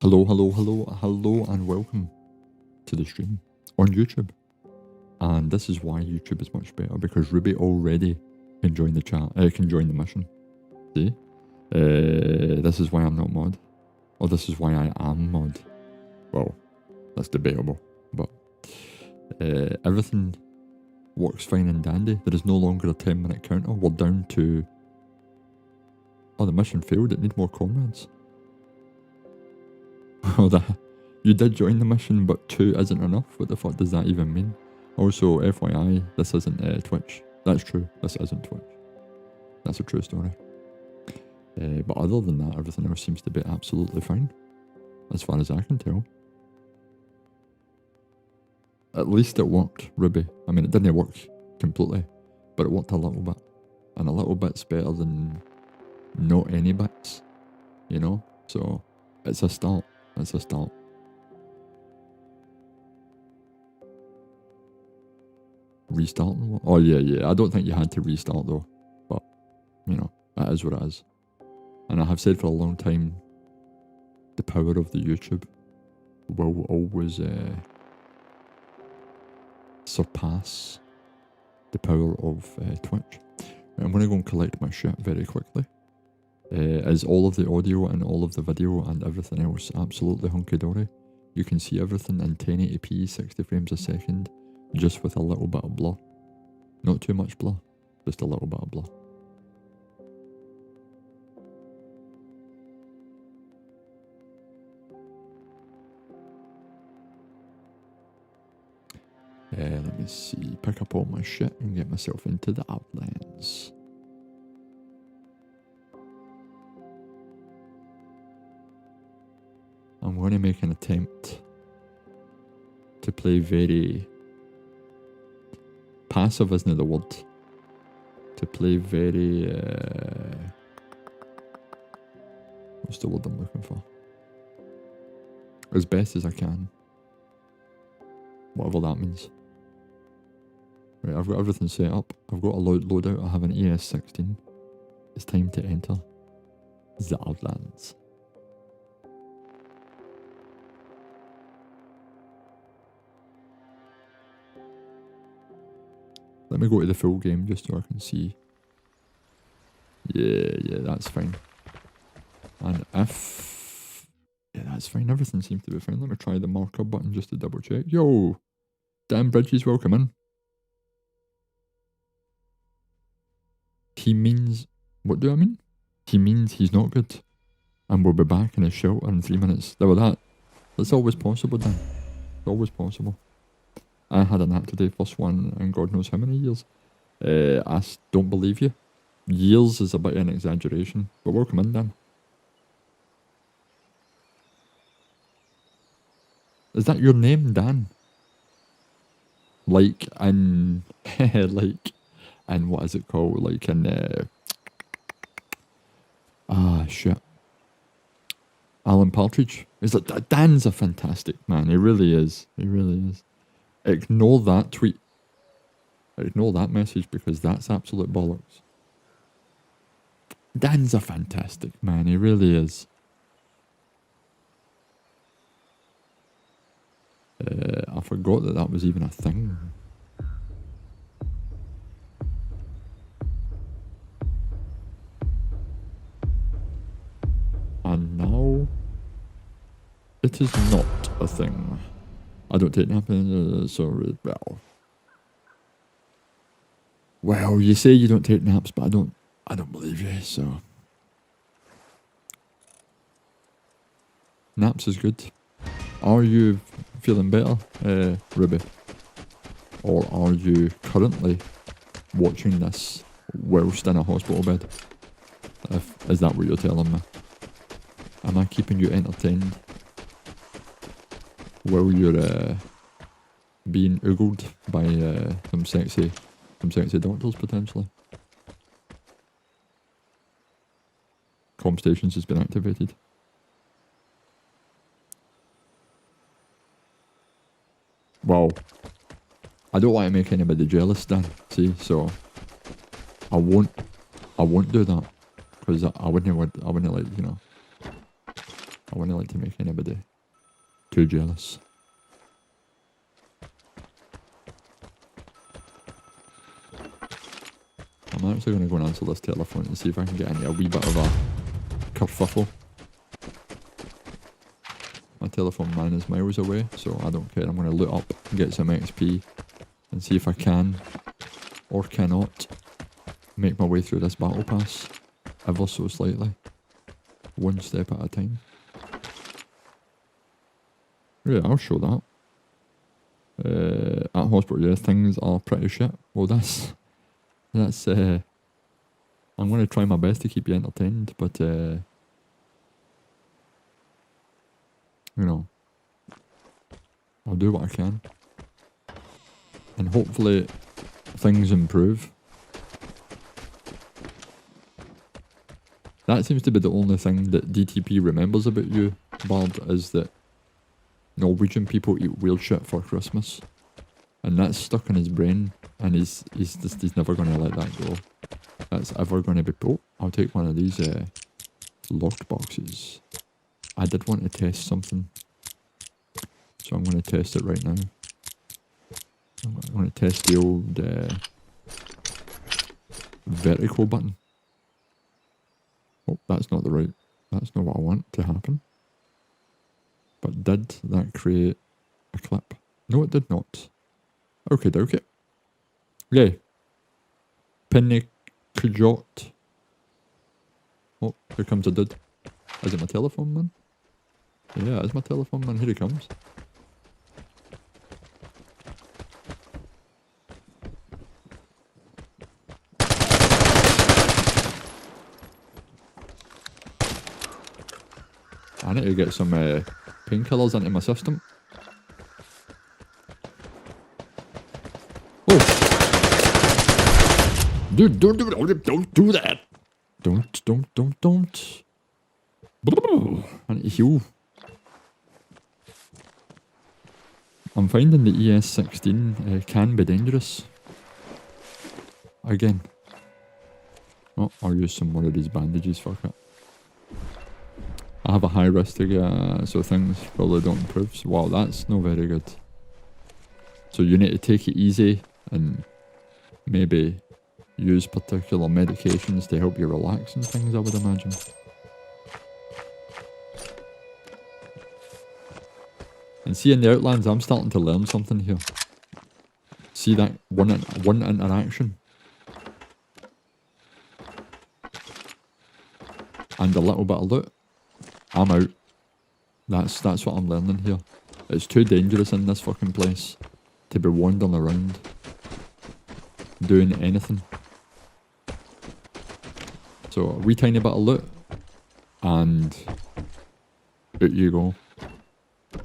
Hello, hello, hello, hello, and welcome to the stream on YouTube. And this is why YouTube is much better, because Ruby already can join the chat, can join the mission. See? This is why I'm not mod. Or this is why I am mod. Well, that's debatable, but everything works fine and dandy. There is no longer a 10-minute counter. We're down to... Oh, the mission failed. It needs more comrades. Oh, you did join the mission, but 2 isn't enough. What the fuck does that even mean? Also, FYI, this isn't Twitch. That's true. This isn't Twitch. That's a true story. But other than that, everything else seems to be absolutely fine, as far as I can tell. At least it worked, Ruby. I mean, it didn't work completely, but it worked a little bit. And a little bit's better than not any bits, you know? So, it's a start. It's a start. Restarting? Oh, yeah. I don't think you had to restart, though. But, you know, that is what it is. And I have said for a long time, the power of the YouTube will always surpass the power of Twitch. I'm going to go and collect my shit very quickly. Is all of the audio and all of the video and everything else absolutely hunky-dory? You can see everything in 1080p, 60 frames a second, just with a little bit of blur. Not too much blur, just a little bit of blur. Let me see, pick up all my shit and get myself into the Outlands. I'm going to make an attempt to play very... Passive isn't the word. To play very... What's the word I'm looking for? As best as I can. Whatever that means. Right, I've got everything set up. I've got a loadout. I have an AS-16. It's time to enter the Outlands. Let me go to the full game just so I can see. Yeah, that's fine. And if... Yeah, that's fine. Everything seems to be fine. Let me try the marker button just to double check. Yo! Dan Bridges, welcome in. He means... What do I mean? He means he's not good. And we'll be back in a shelter in 3 minutes. That's always possible, Dan. It's always possible. I had a nap today, first one in God knows how many years. I don't believe you. Years is a bit of an exaggeration, but welcome in, Dan. Is that your name, Dan? Like in... like in... What is it called? Like in... shit. Alan Partridge. Is it... Dan's a fantastic man. He really is. He really is. Ignore that tweet. Ignore that message because that's absolute bollocks. Dan's a fantastic man. He really is. I forgot that was even a thing. And now it is not a thing. I don't take naps, sorry, well, you say you don't take naps, but I don't believe you, so. Naps is good. Are you feeling better, Ruby? Or are you currently watching this whilst in a hospital bed? Is that what you're telling me? Am I keeping you entertained? While you're being oogled by some sexy doctors potentially. Comm stations has been activated. Well, I don't want to make anybody jealous, Dan. See, so I won't do that because I wouldn't like, you know. I I wouldn't like to make anybody too jealous. I'm actually going to go and answer this telephone and see if I can get into a wee bit of a kerfuffle. My telephone man is miles away, so I don't care. I'm going to loot up and get some XP and see if I can or cannot make my way through this battle pass ever so slightly, one step at a time. Yeah, I'll show that. At hospital, yeah, things are pretty shit. Well, that's I'm going to try my best to keep you entertained, but you know, I'll do what I can, and hopefully things improve. That seems to be the only thing that DTP remembers about you, Bard, is that Norwegian people eat whale shit for Christmas. And that's stuck in his brain, and he's never going to let that go. That's ever going to be... Oh, I'll take one of these locked boxes. I did want to test something, so I'm going to test it right now. I'm going to test the old vertical button. Oh, that's not that's not what I want to happen. But did that create a clip? No, it did not. Okay, dokie. Yay. Pennikjot. Oh, here comes a dude. Is it my telephone man? Yeah, it's my telephone man. Here he comes. I need to get some painkillers into my system. Oh! Dude, don't do that! Don't. I need to heal. I'm finding the ES16 can be dangerous. Again. Oh, I'll use some more of these bandages, fuck it. I have a high risk to get, so things probably don't improve. So, wow, that's not very good. So you need to take it easy and maybe use particular medications to help you relax and things, I would imagine. And see, in the Outlands, I'm starting to learn something here. See that one interaction? And a little bit of loot. I'm out. That's what I'm learning here. It's too dangerous in this fucking place to be wandering around doing anything. So a wee tiny bit of loot and out you go.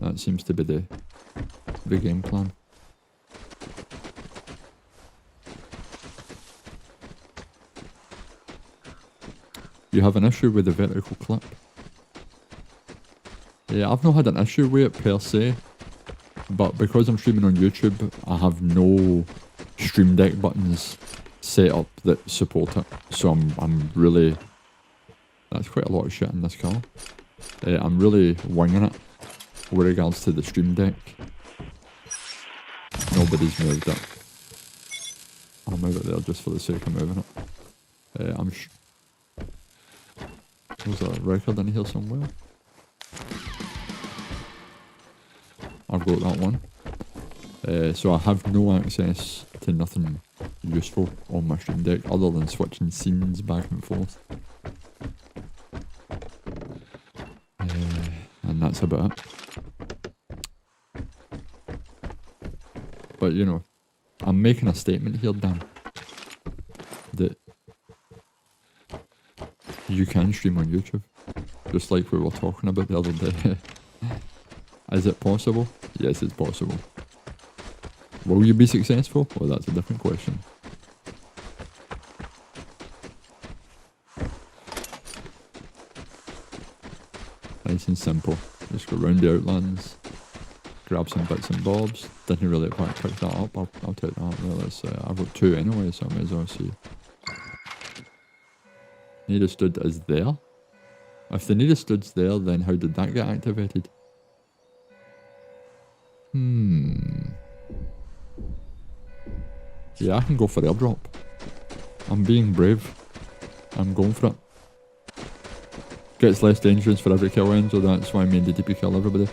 That seems to be the game plan. You have an issue with the vertical clip? Yeah, I've not had an issue with it per se, but because I'm streaming on YouTube, I have no Stream Deck buttons set up that support it. So I'm really... That's quite a lot of shit in this car. I'm really winging it with regards to the Stream Deck. Nobody's moved it. I'll move it there just for the sake of moving it. There's a record in here somewhere. I've got that one. So I have no access to nothing useful on my Stream Deck other than switching scenes back and forth. And that's about it. But you know, I'm making a statement here, Dan, that you can stream on YouTube, just like we were talking about the other day. Is it possible? Yes, it's possible. Will you be successful? Well, that's a different question. Nice and simple. Just go round the Outlands, grab some bits and bobs. Didn't really quite pick that up. I'll take that. Well, I've got two anyway, so I may as well see. Nearest dude is there. If the nearest dude's there, then how did that get activated? Yeah, I can go for airdrop. I'm being brave. I'm going for it. Gets less dangerous for every kill, Enzo. That's why me and the DP kill everybody.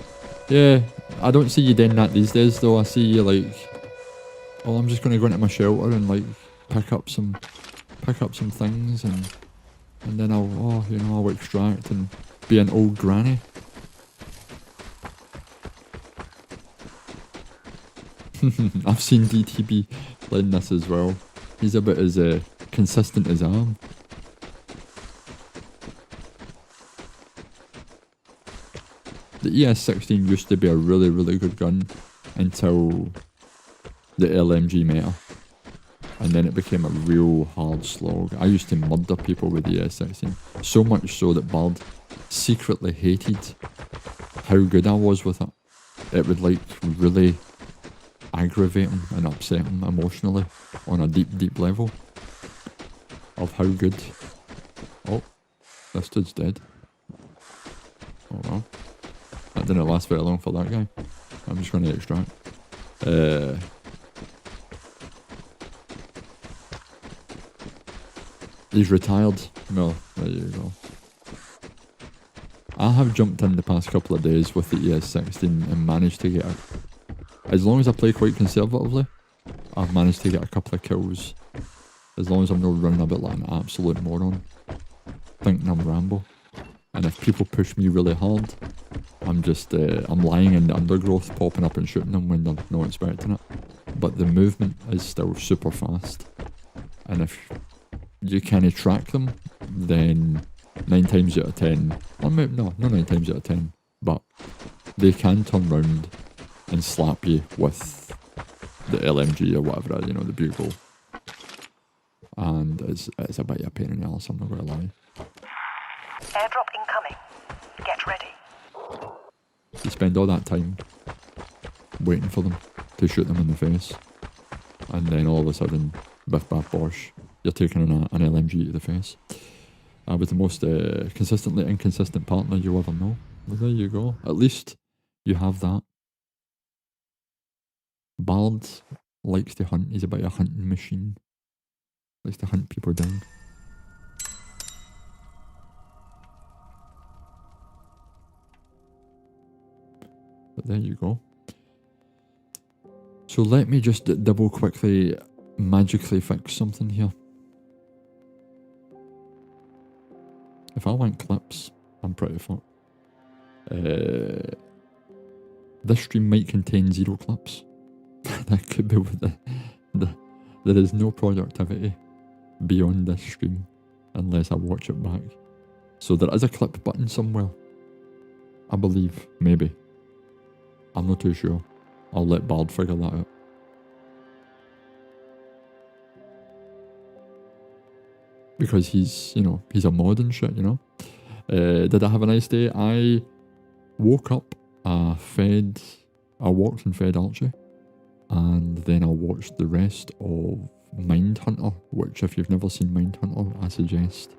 Yeah, I don't see you doing that these days though. I see you like, well, I'm just gonna go into my shelter and like pick up some things and then I'll extract and be an old granny. I've seen DTB playing this as well. He's a bit as consistent as I am. The ES16 used to be a really, really good gun until the LMG meta. And then it became a real hard slog. I used to murder people with the ES16. So much so that Bard secretly hated how good I was with it. It would like really aggravate him and upset him emotionally on a deep, deep level of how good. Oh, this dude's dead. Oh well. That didn't last very long for that guy. I'm just going to extract. He's retired. Well, there you go. I have jumped in the past couple of days with the ES16 and managed to get it. As long as I play quite conservatively, I've managed to get a couple of kills. As long as I'm not running a bit like an absolute moron, thinking I'm Rambo. And if people push me really hard, I'm just, I'm lying in the undergrowth, popping up and shooting them when they're not expecting it. But the movement is still super fast. And if you can't track them, then 9 times out of 10, or maybe, no, not 9 times out of 10, but they can turn round and slap you with the LMG or whatever, you know, the bugle. And it's a bit of a pain in the ass, I'm not going to lie. Airdrop incoming. Get ready. You spend all that time waiting for them to shoot them in the face, and then all of a sudden, biff baff bosh, you're taking an LMG to the face. I was the most consistently inconsistent partner you ever know. Well, there you go. At least you have that. Bard likes to hunt. He's a bit of a hunting machine. Likes to hunt people down. But there you go. So let me just double quickly magically fix something here. If I want clips, I'm pretty fucked. This stream might contain 0 clips. That could be with there is no productivity beyond this stream unless I watch it back. So there is a clip button somewhere. I believe, maybe. I'm not too sure. I'll let Bard figure that out. Because he's, you know, he's a mod and shit, you know. Did I have a nice day? I woke up, I walked and fed Archie, and then I watched the rest of Mindhunter, which if you've never seen Mindhunter, I suggest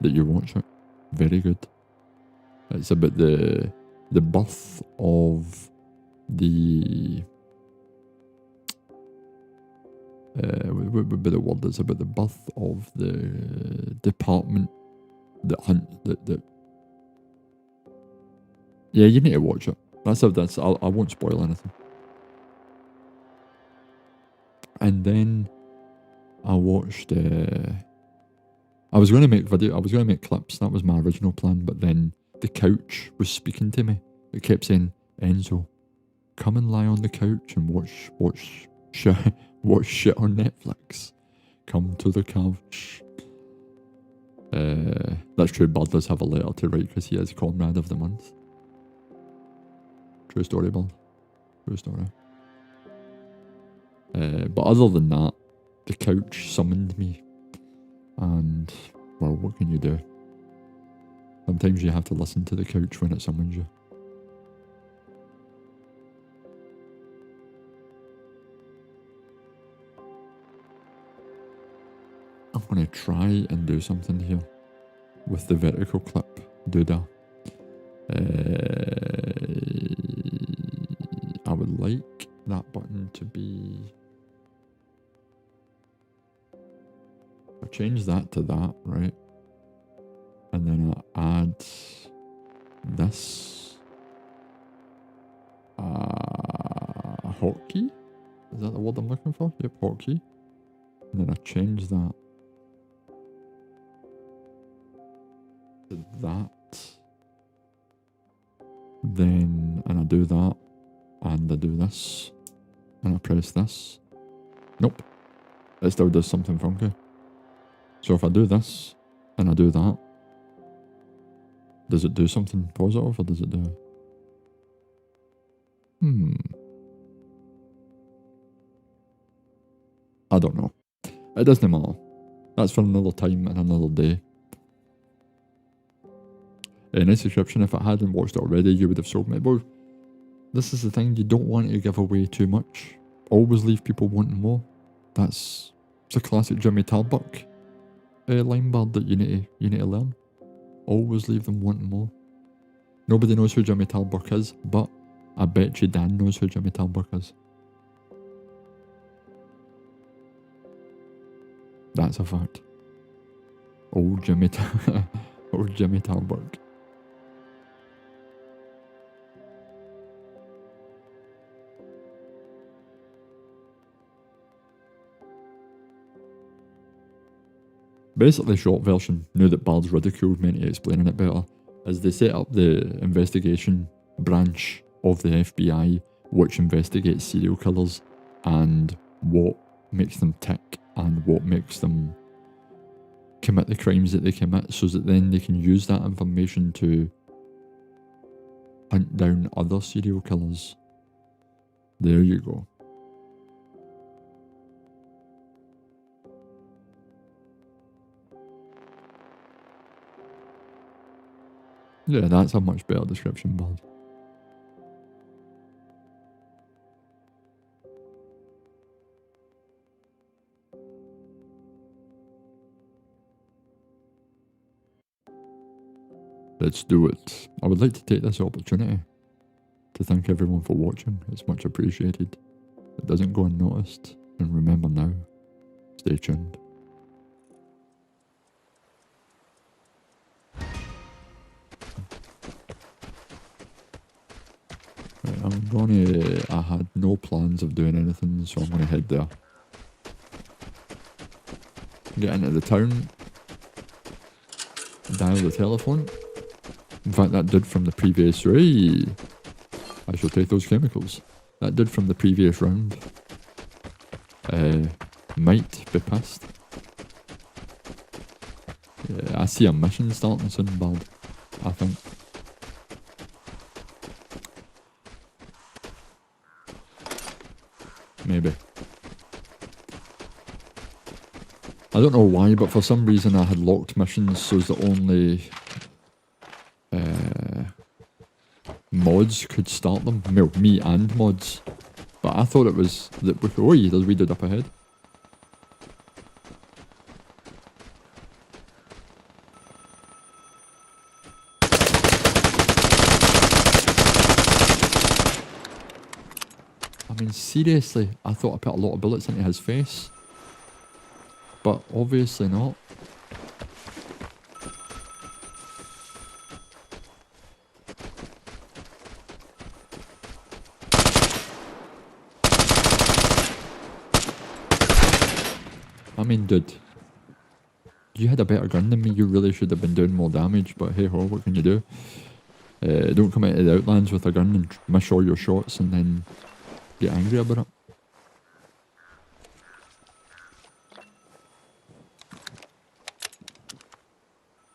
that you watch it. Very good. It's about the birth of the what would be the word? It's about the birth of the department that yeah, you need to watch it. I won't spoil anything. And then I watched I was going to make clips. That was my original plan, but then the couch was speaking to me. It kept saying, "Enzo, come and lie on the couch and watch shit on Netflix. Come to the couch." That's true. Bud does have a letter to write because he is Comrade of the Month. True story, Bud. True story. But other than that, the couch summoned me. And, well, what can you do? Sometimes you have to listen to the couch when it summons you. I'm going to try and do something here with the vertical clip do that. I would like that button to be... I'll change that to that, right? And then I'll add this hotkey. Is that the word I'm looking for? Yep, hotkey. And then I change that to that. Then, and I do that, and I do this, and I press this. Nope. It still does something funky. So if I do this, and I do that, does it do something positive, or does it do... I don't know. It doesn't matter. That's for another time and another day. In the description, if I hadn't watched it already, you would have sold me. Well, this is the thing, you don't want to give away too much. Always leave people wanting more. It's a classic Jimmy Tarbuck line bar that you need to learn. Always leave them wanting more. Nobody knows who Jimmy Tarbuck is, but I bet you Dan knows who Jimmy Tarbuck is. That's a fact. Old Jimmy Tarbuck. Basically, short version, now that Bard's ridiculed me into explaining it better, is they set up the investigation branch of the FBI which investigates serial killers and what makes them tick and what makes them commit the crimes that they commit, so that then they can use that information to hunt down other serial killers. There you go. Yeah, that's a much better description, Bard. Let's do it. I would like to take this opportunity to thank everyone for watching. It's much appreciated. It doesn't go unnoticed. And remember now, stay tuned. Right, I had no plans of doing anything, so I'm gonna head there. Get into the town. Dial the telephone. In fact, that did from the previous... Hey, I shall take those chemicals. That did from the previous round. Might be passed. Yeah, I see a mission starting soon, Bard. I think. Maybe. I don't know why, but for some reason I had locked missions so that only mods could start them. Well, me and mods. But I thought it was that... Oh, there's we did up ahead. I mean, seriously, I thought I put a lot of bullets into his face. But obviously not. I mean, dude, you had a better gun than me. You really should have been doing more damage, but hey ho, what can you do? Don't come out of the Outlands with a gun and miss all your shots and then get angry about it.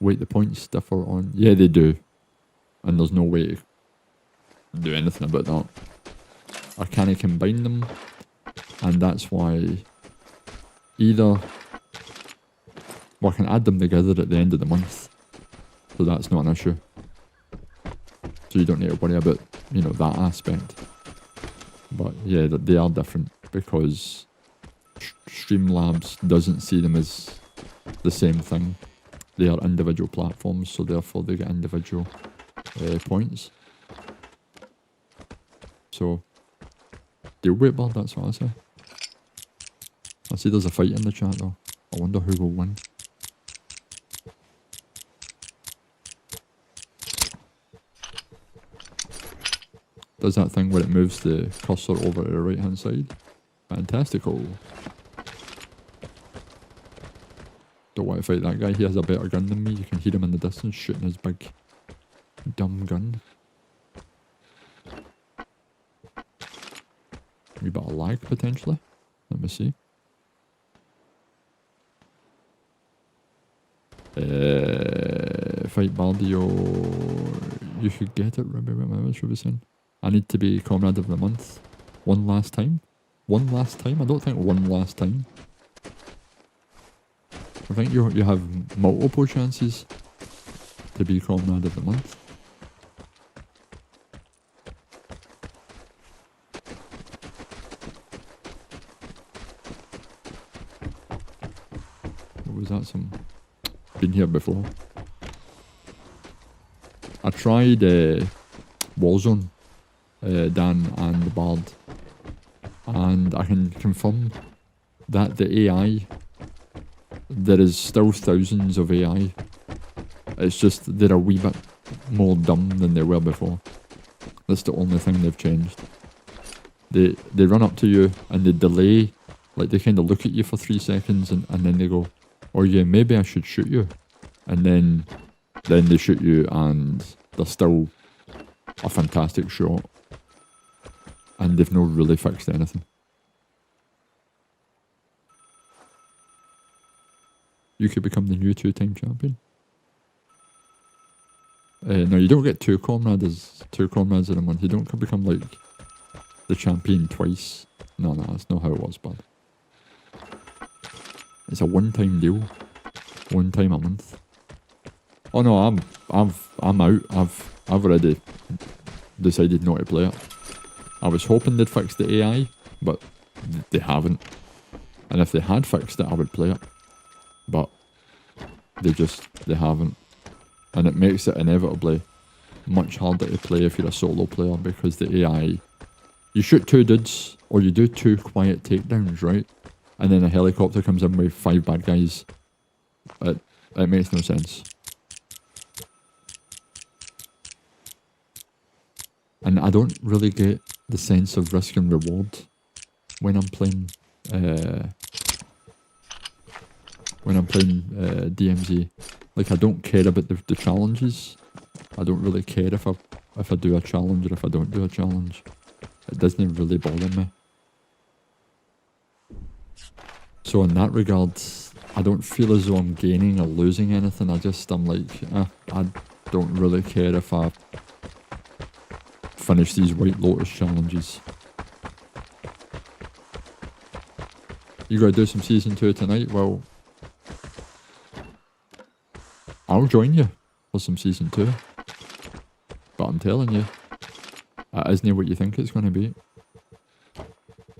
Wait, the points differ on... Yeah, they do. And there's no way to do anything about that. I can't combine them, and that's why either... Well, I can add them together at the end of the month, so that's not an issue. So you don't need to worry about, you know, that aspect. But yeah, they are different, because Streamlabs doesn't see them as the same thing. they are individual platforms, so therefore they get individual points. So, deal with it, bud, that's what I say. I see there's a fight in the chat though. I wonder who will win. Does that thing where it moves the cursor over to the right hand side. Fantastical. Don't want to fight that guy, he has a better gun than me. You can hear him in the distance shooting his big dumb gun. Wee bit of lag potentially. Let me see. Fight Bardio. You should get it, Ruby. What should we saying? I need to be Comrade of the Month. One last time? One last time? I don't think one last time. I think you have multiple chances to be Comrade of the Month. What was that? Some... Been here before. I tried Warzone, Dan and the Bard, and I can confirm that the AI, there is still thousands of AI. It's just they're a wee bit more dumb than they were before. That's the only thing they've changed. They run up to you and they delay, like they kind of look at you for 3 seconds and then they go, oh yeah, maybe I should shoot you. And then they shoot you and they're still a fantastic shot. And they've not really fixed anything. You could become the new 2-time champion. No, you don't get two comrades in a month. You don't become like the champion twice. No, that's not how it was, bud. It's a one-time deal. One time a month. Oh no, I'm out. I've already decided not to play it. I was hoping they'd fix the AI, but they haven't. And if they had fixed it, I would play it. But they haven't. And it makes it inevitably much harder to play if you're a solo player because the AI, you shoot 2 dudes or you do 2 quiet takedowns, right? And then a helicopter comes in with 5 bad guys. It makes no sense. And I don't really get the sense of risk and reward when I'm playing DMZ. Like, I don't care about the challenges. I don't really care if I do a challenge or if I don't do a challenge. It doesn't really bother me. So in that regard, I don't feel as though I'm gaining or losing anything. I'm like, I don't really care if I finish these White Lotus challenges. You gotta do some Season 2 tonight? Well, I'll join you for some Season 2. But I'm telling you, it isn't what you think it's going to be.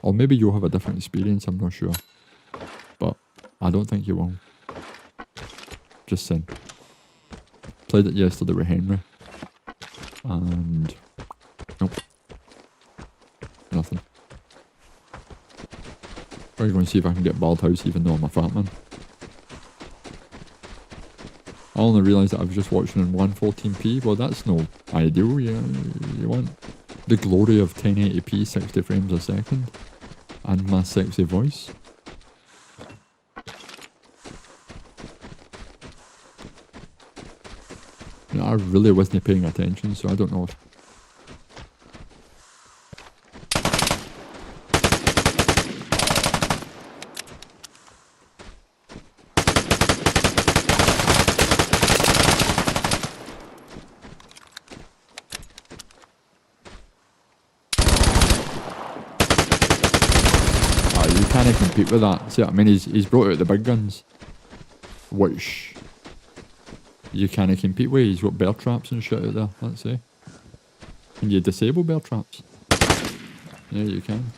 Or maybe you'll have a different experience, I'm not sure. But I don't think you will. Just saying. Played it yesterday with Henry. And... nope. Nothing. Probably going to see if I can get Bald House even though I'm a fat man. I only realised that I was just watching in 114p. Well, that's no ideal. You want the glory of 1080p 60 frames a second and my sexy voice. You know, I really wasn't paying attention, so I don't know if... Can't compete with that. See what I mean? He's brought out the big guns, which you can't compete with. He's got bear traps and shit out there. Let's see. Can you disable bear traps? Yeah, you can.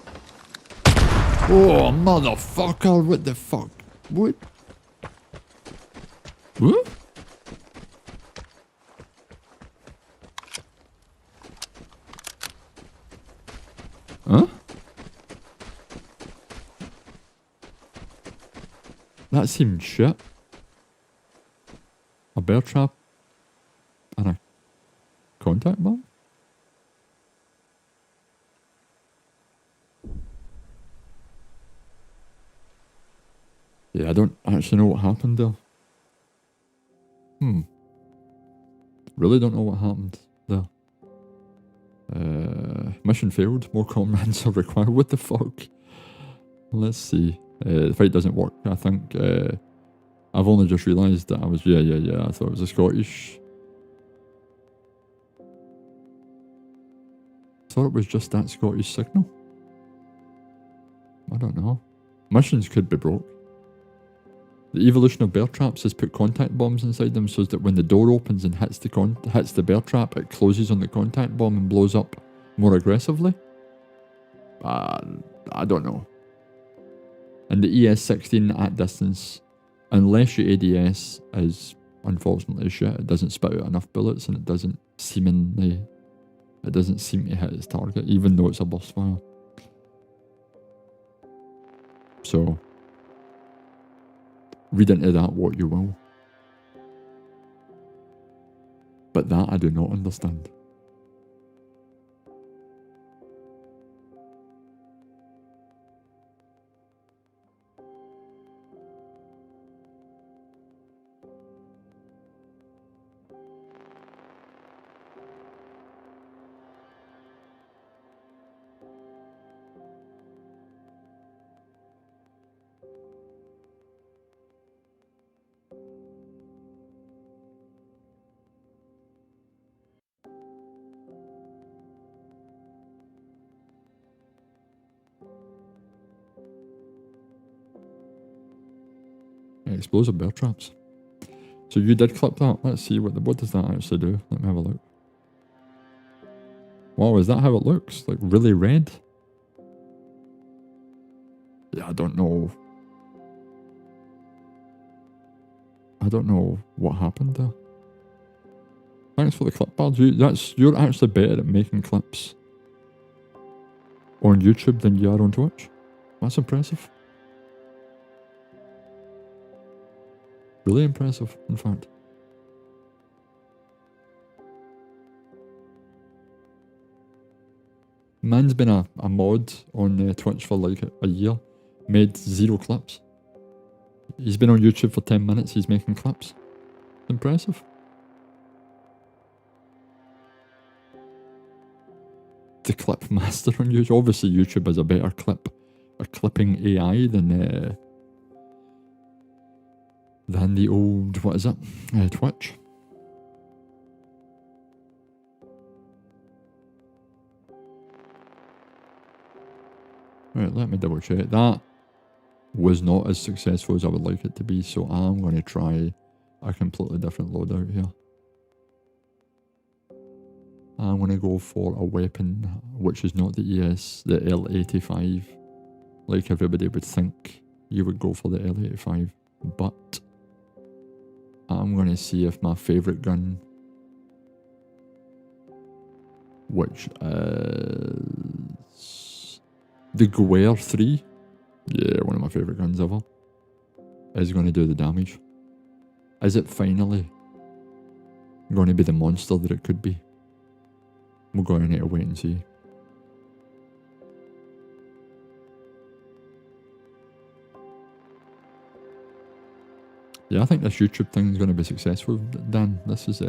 Oh, motherfucker! What the fuck? What? What? That seemed shit. A bear trap and a contact bomb? Yeah, I don't actually know what happened there. Really don't know what happened there. Mission failed. More comrades are required. What the fuck? Let's see. The fight doesn't work. I think I've only just realised that I was... Yeah. I thought it was a Scottish... I thought it was just that Scottish signal. I don't know. Missions could be broke. The evolution of bear traps has put contact bombs inside them so that when the door opens and hits the bear trap, it closes on the contact bomb and blows up more aggressively. I don't know. And the ES-16 at distance, unless your ADS is unfortunately shit, it doesn't spit out enough bullets and it doesn't seem to hit its target, even though it's a burst fire. So, read into that what you will. But that I do not understand. Explosive bear traps. So you did clip that. Let's see what does that actually do. Let me have a look. Wow, is that how it looks? Like really red? Yeah, I don't know. I don't know what happened there. Thanks for the clip, Bard. You're actually better at making clips on YouTube than you are on Twitch. That's impressive. Really impressive, in fact. Man's been a mod on Twitch for like a year. Made 0 clips. He's been on YouTube for 10 minutes, he's making clips. Impressive. The clip master on YouTube. Obviously YouTube is a better clipping AI than the old, what is it? Twitch. Right, let me double check. That was not as successful as I would like it to be, so I'm going to try a completely different loadout here. I'm going to go for a weapon which is not the ES, the L85, like everybody would think you would go for the L85, but I'm going to see if my favourite gun, which is the Guer 3, yeah, one of my favourite guns ever, is going to do the damage. Is it finally going to be the monster that it could be? We're going to need to wait and see. Yeah, I think this YouTube thing is going to be successful, Dan. This is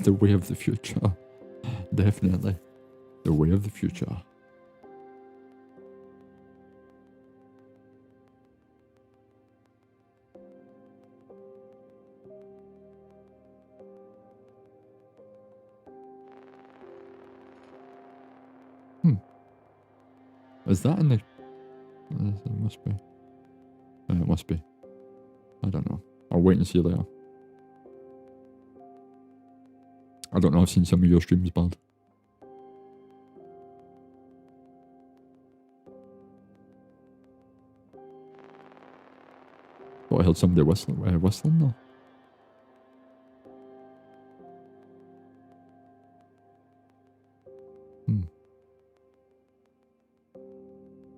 the way of the future. Definitely. The way of the future. Is that in the... It must be. It must be. I don't know. I'll wait and see later. I don't know, I've seen some of your streams, Bad. Thought I heard somebody whistling though.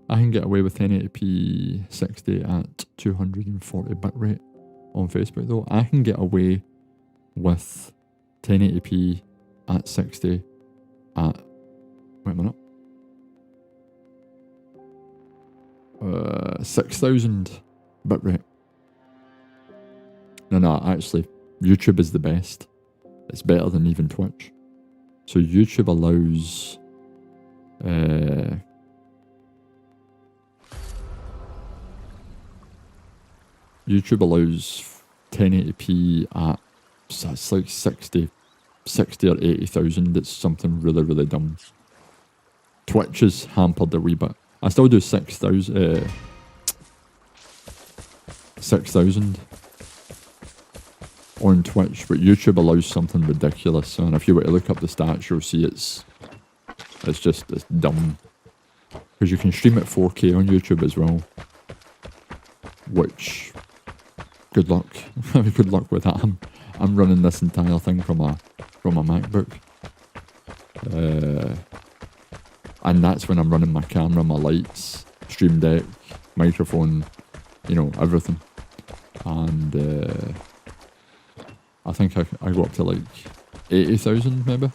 I can get away with 1080p 60 at 240 bitrate on Facebook though. I can get away with 1080p at 60 at, wait a minute, 6000 bitrate. No, actually, YouTube is the best. It's better than even Twitch. So YouTube allows YouTube allows 1080p at, so it's like 60 or 80,000. It's something really, really dumb. Twitch is hampered a wee bit. I still do 6,000 on Twitch, but YouTube allows something ridiculous. And if you were to look up the stats, you'll see it's dumb. Because you can stream at 4K on YouTube as well. Which, good luck. Good luck with that. I'm running this entire thing from a MacBook. And that's when I'm running my camera, my lights, Stream Deck, microphone, you know, everything. And I think I go up to like 80,000 maybe.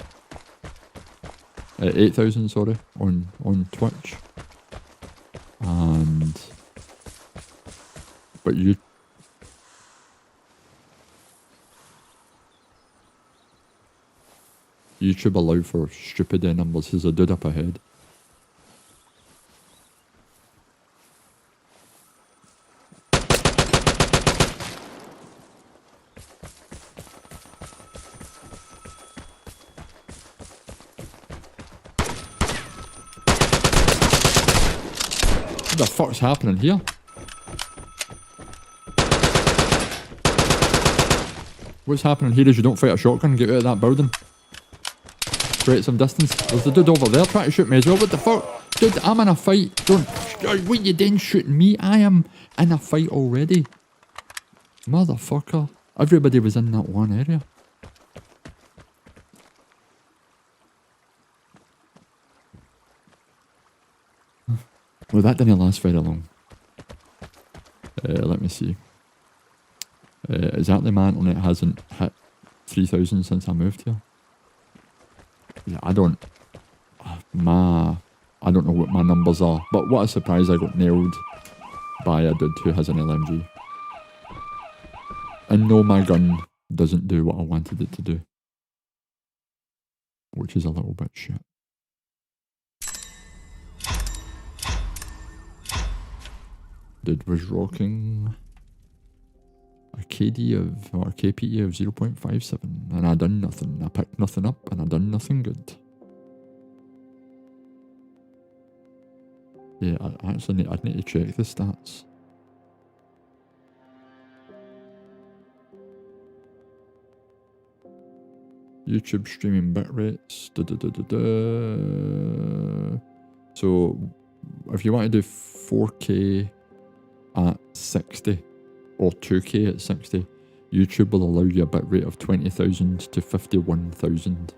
8,000, sorry, on Twitch. And but YouTube allow for stupid numbers. There's a dude up ahead. What the fuck's happening here? What's happening here is you don't fight a shotgun, get out of that building. Create some distance. There's the dude over there trying to shoot me as well. What the fuck? Dude, I'm in a fight. Don't... What you doing shooting me? I am in a fight already. Motherfucker. Everybody was in that one area. Well, that didn't last very long. Let me see. Exactly, my internet hasn't hit 3,000 since I moved here. Yeah, I don't know what my numbers are, but what a surprise, I got nailed by a dude who has an LMG. And no, my gun doesn't do what I wanted it to do. Which is a little bit shit. Dude was rocking a KD of, or a KPE of 0.57, and I done nothing. I picked nothing up, and I done nothing good. Yeah, I actually I'd need to check the stats. YouTube streaming bitrates. So, if you want to do 4K at 60 or 2K at 60, YouTube will allow you a bitrate of 20,000 to 51,000.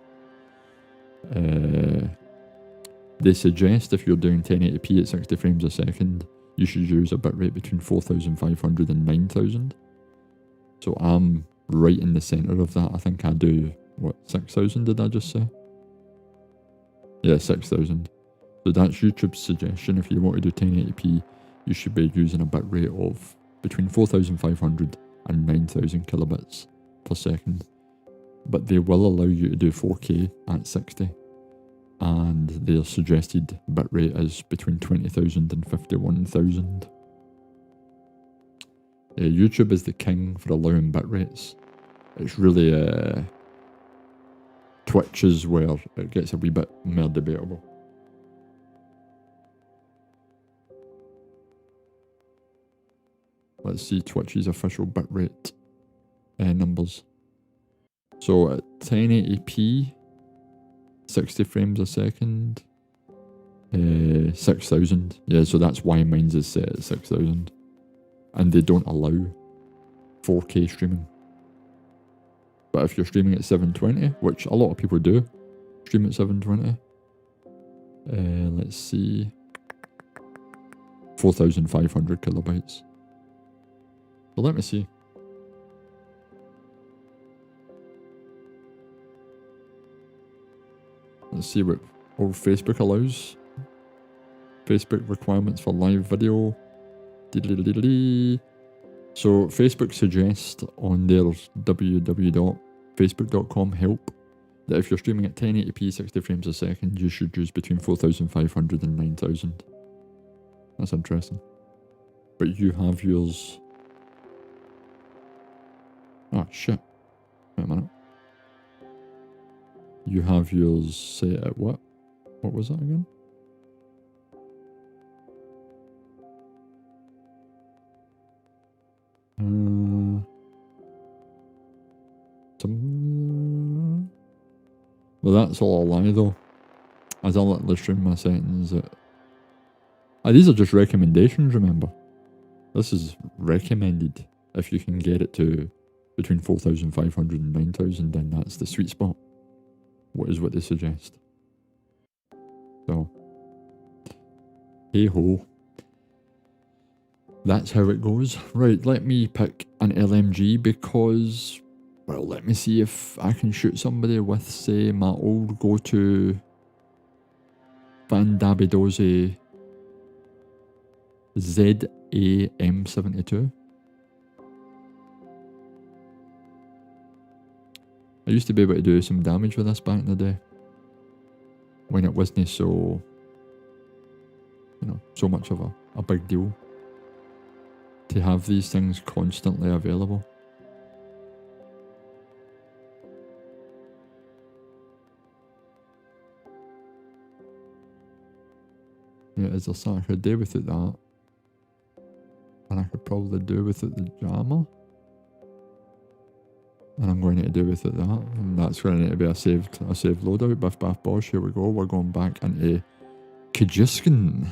They suggest if you're doing 1080p at 60 frames a second, you should use a bitrate between 4,500 and 9,000. So I'm right in the centre of that. I think I do, what, 6,000 did I just say? Yeah, 6,000. So that's YouTube's suggestion. If you want to do 1080p, you should be using a bitrate of between 4,500 and 9,000 kilobits per second. But they will allow you to do 4K at 60. And their suggested bitrate is between 20,000 and 51,000. YouTube is the king for allowing bitrates. It's really Twitch is where it gets a wee bit more debatable. Let's see Twitch's official bitrate numbers. So at 1080p, 60 frames a second, 6,000. Yeah, so that's why mine's is set at 6,000. And they don't allow 4K streaming. But if you're streaming at 720, which a lot of people do, stream at 720. Let's see. 4,500 kilobytes. So let me see. Let's see what old Facebook allows. Facebook requirements for live video. So Facebook suggests on their www.facebook.com help that if you're streaming at 1080p 60 frames a second, you should use between 4,500 and 9,000. That's interesting. But you have yours... Oh shit. Wait a minute. You have yours set at what? What was that again? Well, that's all a lie though. As I literally stream my settings, these are just recommendations, remember. This is recommended. If you can get it to between 4,500 and 9,000, then that's the sweet spot. What is what they suggest. So, hey ho. That's how it goes. Right, let me pick an LMG because, well, let me see if I can shoot somebody with, say, my old go-to Van Dabidoze ZAM72. I used to be able to do some damage with this back in the day. When it wasn't so, you know, so much of a big deal to have these things constantly available. Yeah, is there something I could do with it that? And I could probably do with it the jammer. And I'm going to do with it that. And that's going to need to be a saved loadout. Biff Baff Bosh, here we go. We're going back into Kajiskin.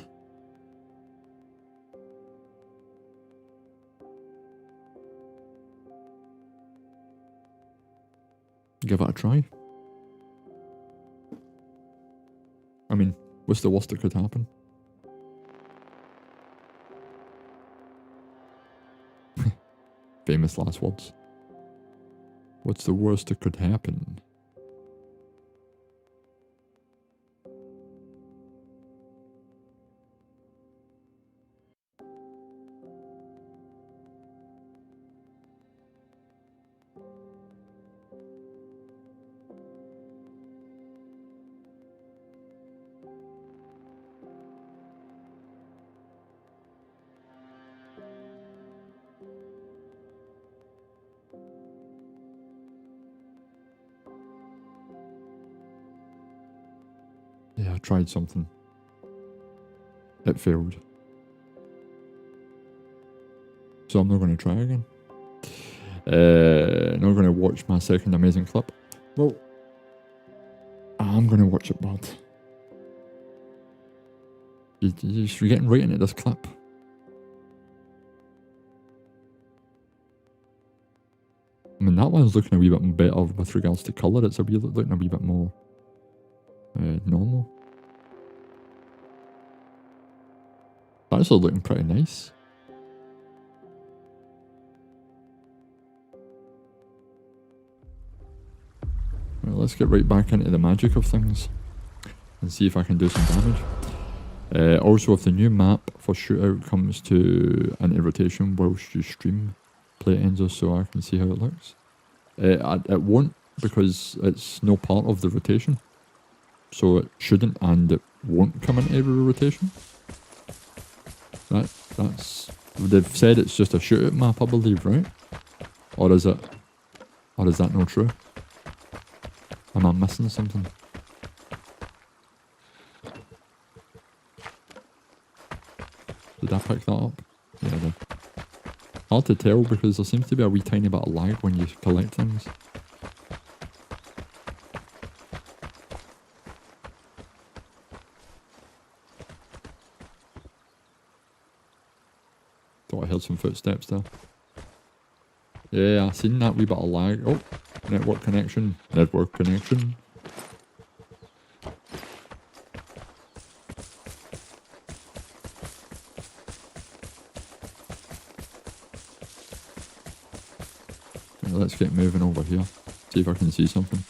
Give it a try. I mean, what's the worst that could happen? Famous last words. What's the worst that could happen? Yeah, I tried something. It failed. So I'm not going to try again. Not going to watch my second amazing clip. Well, I'm going to watch it, bud. You're getting right into this clip. I mean, that one's looking a wee bit better with regards to colour. It's looking a wee bit more normal. That's all looking pretty nice. Well, let's get right back into the magic of things and see if I can do some damage. Also, if the new map for shootout comes to an rotation whilst you stream, play Enzo so I can see how it looks. It won't because it's no part of the rotation. So it shouldn't and it won't come into every rotation. That's they've said it's just a shootout map, I believe, right? Or is that not true? Am I missing something? Did I pick that up? Yeah, I did. Hard to tell because there seems to be a wee tiny bit of lag when you collect things. Thought I heard some footsteps there. Yeah, I seen that wee bit of lag. Oh, network connection. Network connection. Let's get moving over here. See if I can see something.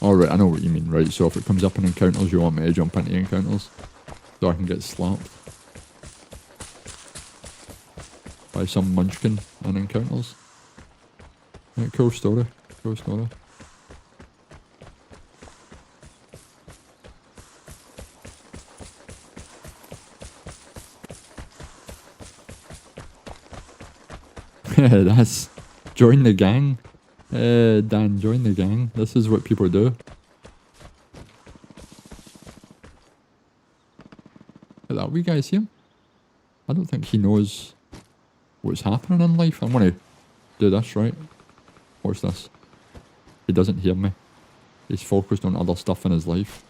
Alright, I know what you mean, right? So if it comes up in encounters, you want me to jump into encounters so I can get slapped by some munchkin in encounters. Right, cool story. Cool story. That's... Join the gang. Dan, join the gang. This is what people do. Is that wee guy, see him? I don't think he knows what's happening in life. I'm gonna do this, right? Watch this. He doesn't hear me. He's focused on other stuff in his life.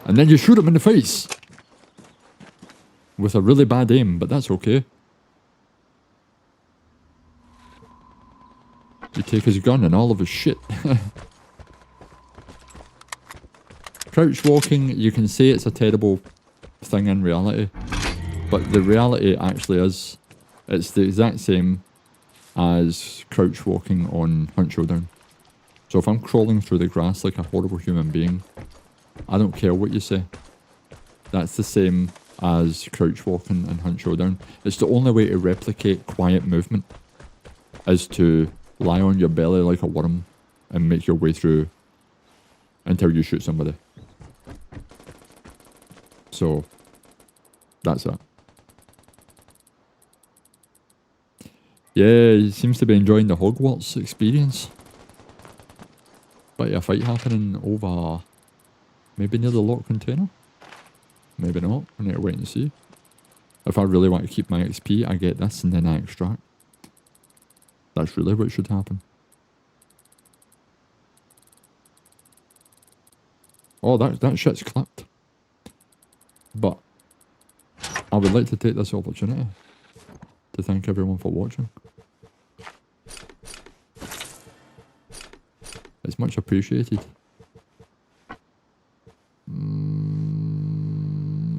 And then you shoot him in the face! With a really bad aim, but that's okay. You take his gun and all of his shit. Crouch walking, you can say it's a terrible thing in reality, but the reality actually is, it's the exact same as crouch walking on Hunt Showdown. So if I'm crawling through the grass like a horrible human being, I don't care what you say. That's the same as crouch walking in Hunt Showdown. It's the only way to replicate quiet movement is to lie on your belly like a worm and make your way through until you shoot somebody. So, that's that. Yeah, he seems to be enjoying the Hogwarts experience. But a fight happening over maybe near the locked container? Maybe not. I need to wait and see. If I really want to keep my XP, I get this and then I extract. That's really what should happen. Oh, that shit's clipped. But I would like to take this opportunity to thank everyone for watching. It's much appreciated.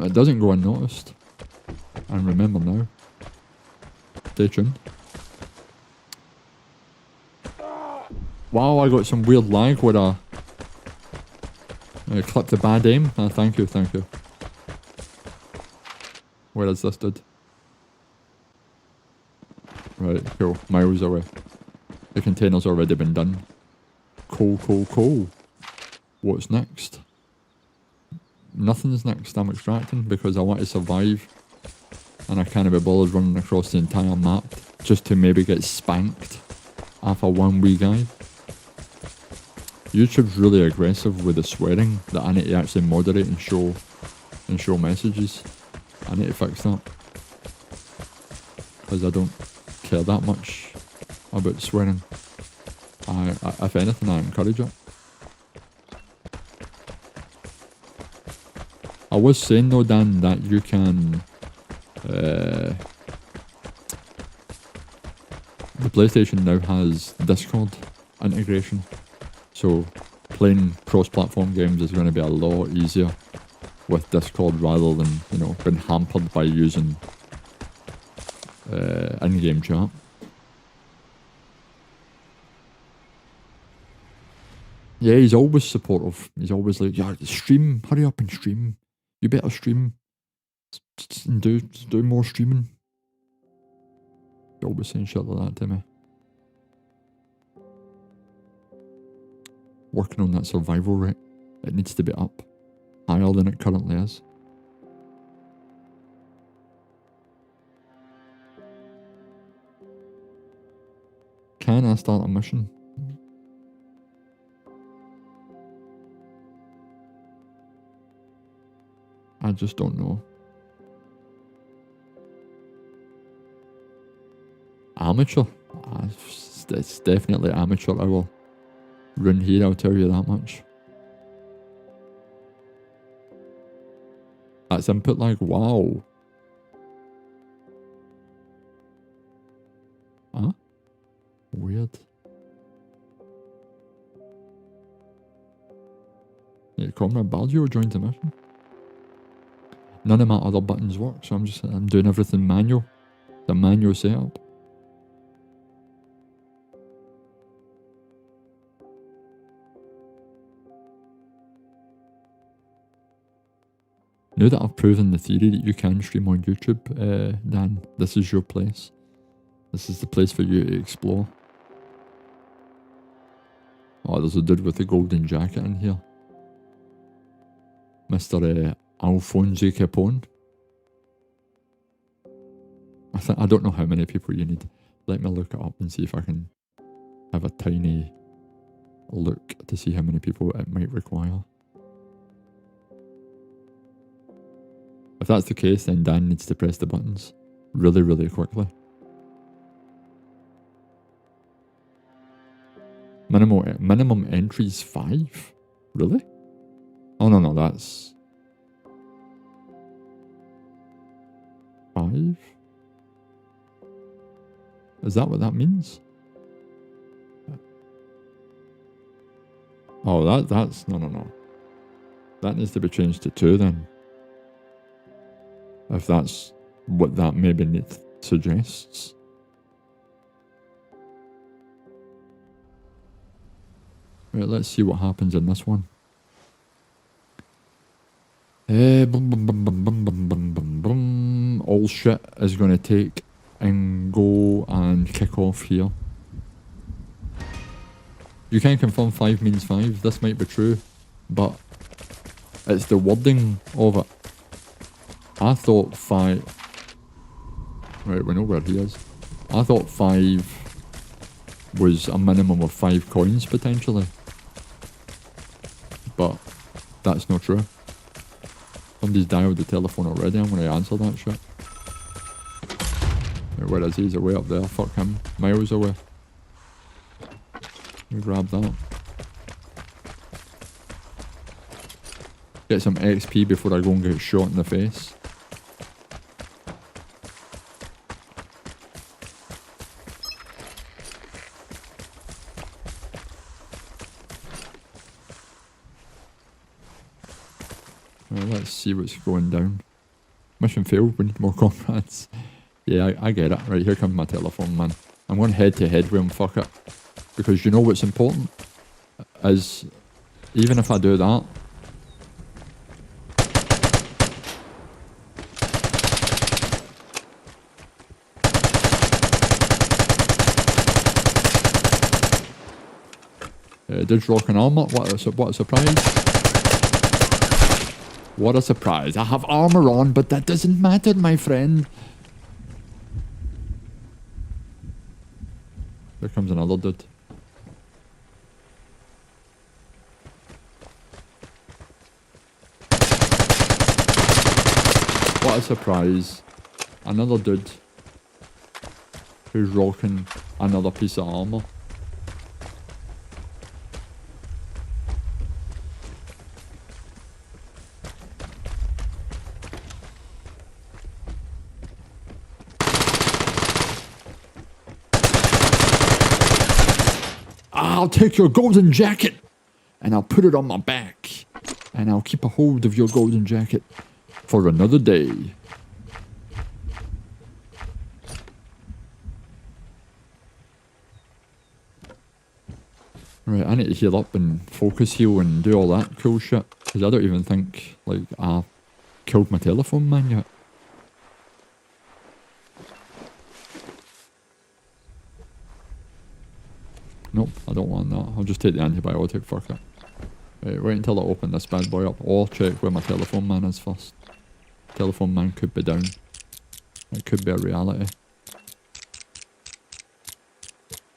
It doesn't go unnoticed. And remember now, stay tuned. Wow, I got some weird lag where I clipped a bad aim. Thank you, thank you. Where is this dude? Right, cool. Miles away. The container's already been done. Cool, cool, cool. What's next? Nothing's next. I'm extracting because I want to survive. And I can't be bothered running across the entire map just to maybe get spanked off a one wee guy. YouTube's really aggressive with the swearing that I need to actually moderate and show messages. I need to fix that. Because I don't care that much about swearing. If anything, I encourage it. I was saying though, Dan, that you can... the PlayStation now has Discord integration. So playing cross-platform games is going to be a lot easier with Discord rather than, you know, being hampered by using in-game chat. Yeah, he's always supportive. He's always like, yeah, stream, hurry up and stream. You better stream. And do more streaming. He's always saying shit like that to me. Working on that survival rate. It needs to be up. Higher than it currently is. Can I start a mission? I just don't know. Amateur? It's definitely amateur hour. Run here, I'll tell you that much. That's input lag, wow. Comrade Baldio joined the mission. None of my other buttons work, so I'm doing everything manual. The manual setup. Now that I've proven the theory that you can stream on YouTube, Dan, this is your place. This is the place for you to explore. Oh, there's a dude with a golden jacket in here. Mr. Alfonso Capone. I don't know how many people you need. Let me look it up and see if I can have a tiny look to see how many people it might require. If that's the case, then Dan needs to press the buttons really, really quickly. Minimum entries 5? Really? Oh no, that's 5? Is that what that means? Oh, that's no. That needs to be changed to 2 then. If that's what that maybe suggests. Right, let's see what happens in this one. All shit is going to take and go and kick off here. You can confirm 5 means 5. This might be true, but it's the wording of it. I thought 5... Right, we know where he is. I thought 5 was a minimum of 5 coins, potentially. But that's not true. Somebody's dialed the telephone already. I'm going to answer that shit. Right, where is he? He's away up there. Fuck him. Miles away. We grab that. Get some XP before I go and get shot in the face. Well, let's see what's going down. Mission failed, we need more comrades. Yeah, I get it. Right, here comes my telephone, man. I'm going head to head with him, fuck it. Because you know what's important? Is, even if I do that... Dude's rocking armor, what a surprise. What a surprise. I have armor on, but that doesn't matter, my friend. Here comes another dude. What a surprise. Another dude who's rocking another piece of armor. I'll take your golden jacket and I'll put it on my back and I'll keep a hold of your golden jacket for another day. Right, I need to heal up and focus heal and do all that cool shit because I don't even think like I killed my telephone man yet. Nope, I don't want that. I'll just take the antibiotic, fuck it. Right, wait until I open this bad boy up. Or check where my telephone man is first. Telephone man could be down. It could be a reality.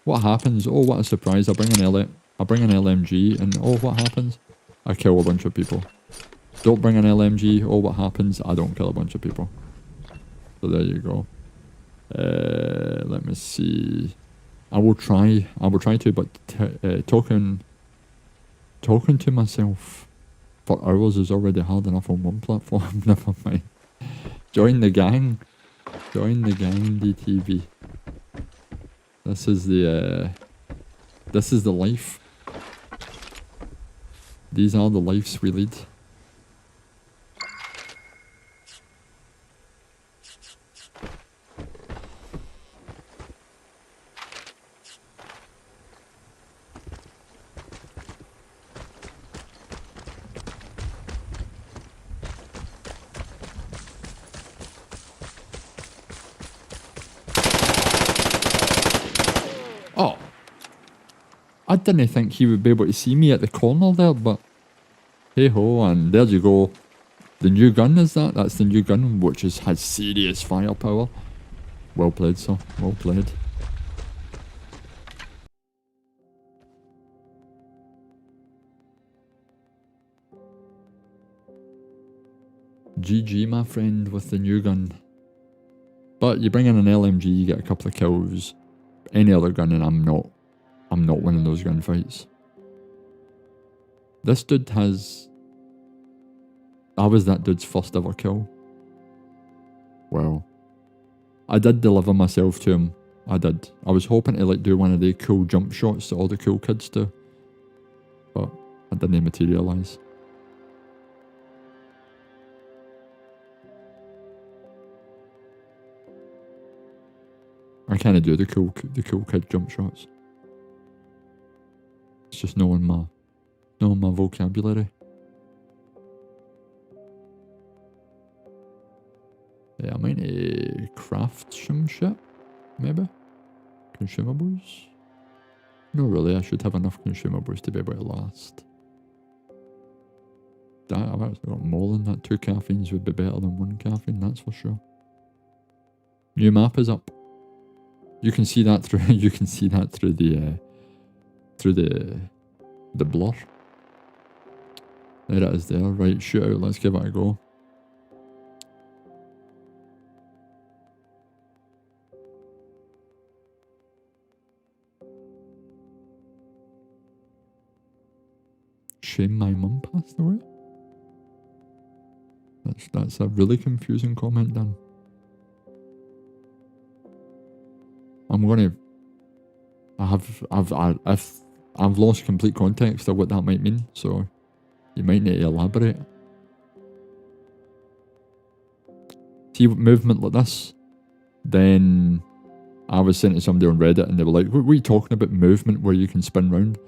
What happens? Oh, what a surprise. I bring an LMG and oh, what happens? I kill a bunch of people. Don't bring an LMG. Oh, what happens? I don't kill a bunch of people. So there you go. Let me see. I will try to, but talking to myself for hours is already hard enough on one platform. Never mind. Join the gang, DTV. This is the life. These are the lives we lead. Oh, I didn't think he would be able to see me at the corner there, but hey ho, and there you go. The new gun is that? That's the new gun, which has serious firepower. Well played, sir. Well played. GG, my friend, with the new gun. But you bring in an LMG, you get a couple of kills. Any other gun, and I'm not winning those gunfights. This dude has... I was that dude's first ever kill. Well, I did deliver myself to him. I did. I was hoping to like do one of the cool jump shots that all the cool kids do. But it didn't materialise. I can't do the cool kid jump shots. It's just knowing my vocabulary. Yeah, I might need to craft some shit, maybe? Consumables? No, really, I should have enough consumables to be able to last. I've actually got more than that. 2 caffeines would be better than 1 caffeine, that's for sure. New map is up. You can see that through the blur. There it is there. Right, shoot out, let's give it a go. Shame my mum passed away. That's a really confusing comment, Dan. I'm gonna... I've lost complete context of what that might mean, so you might need to elaborate. See movement like this, then I was saying to somebody on Reddit and they were like, what are you talking about, movement where you can spin round?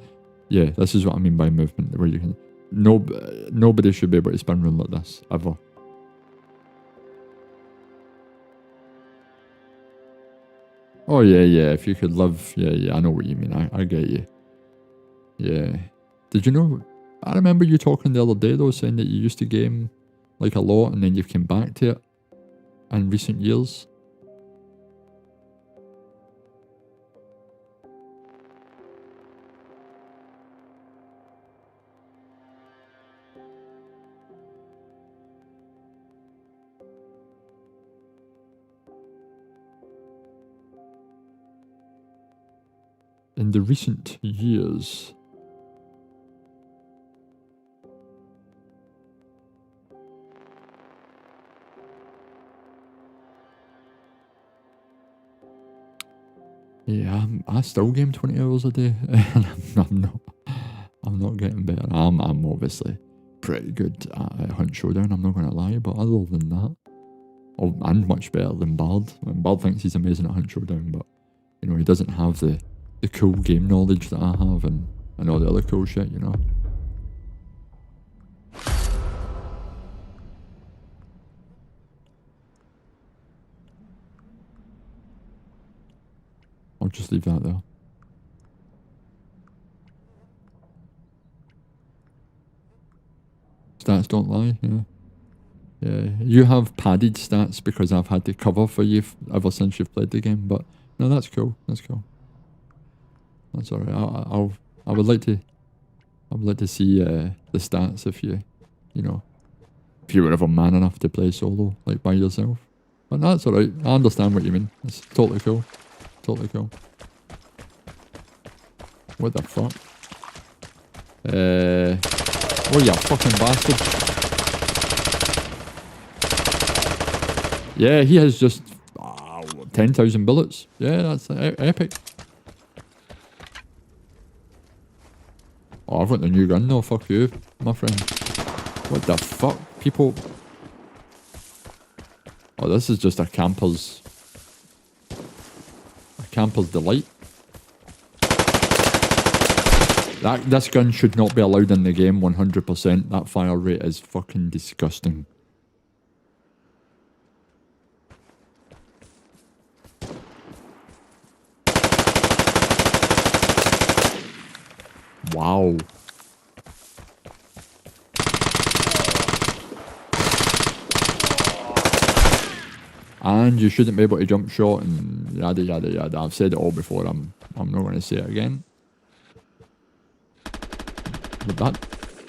Yeah, this is what I mean by movement, where you can... nobody should be able to spin round like this, ever. Oh yeah, if you could live... Yeah, I know what you mean, I get you. Yeah. Did you know... I remember you talking the other day though, saying that you used to game like a lot and then you've come back to it in recent years. In the recent years... Yeah, I still game 20 hours a day, and I'm not getting better. I'm obviously pretty good at Hunt Showdown, I'm not going to lie, but other than that, and much better than Bard. And Bard thinks he's amazing at Hunt Showdown, but you know, he doesn't have the cool game knowledge that I have, and all the other cool shit, you know. I'll just leave that there. Stats don't lie, yeah. Yeah, you have padded stats because I've had to cover for you ever since you've played the game, but no, that's cool, that's cool. That's alright, I would like to see the stats if you were ever man enough to play solo, like by yourself. But that's alright, I understand what you mean, it's totally cool. Totally cool. What the fuck? Oh, you fucking bastard. Yeah, he has just 10,000 bullets. Yeah, that's epic. Oh, I've got the new gun though, fuck you, my friend. What the fuck? People... Oh, this is just a camper's delight. This gun should not be allowed in the game 100%. That fire rate is fucking disgusting. Wow. And you shouldn't be able to jump shot and yada yada yada. I've said it all before. I'm not going to say it again. But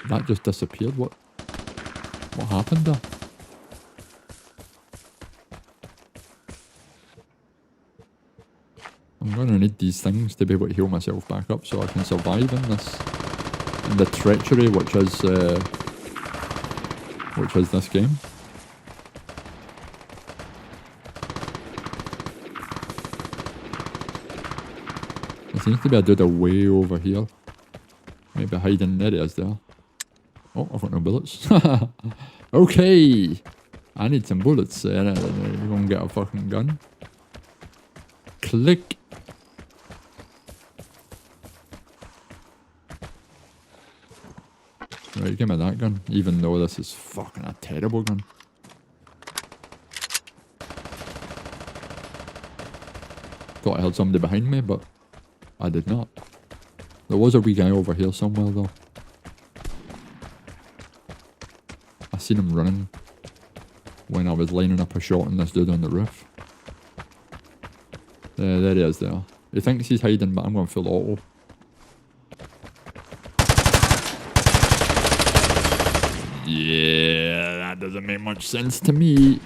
that just disappeared. What happened there? I'm going to need these things to be able to heal myself back up so I can survive in this, in the treachery which is this game. There seems to be a dude way over here. Maybe hiding. There it is there. Oh, I've got no bullets. Okay! I need some bullets. You're gonna get a fucking gun. Click. Right, give me that gun. Even though this is fucking a terrible gun. Thought I had somebody behind me, but I did not. There was a wee guy over here somewhere though. I seen him running when I was lining up a shot on this dude on the roof. There he is there. He thinks he's hiding, but I'm going full auto. Yeah, that doesn't make much sense to me.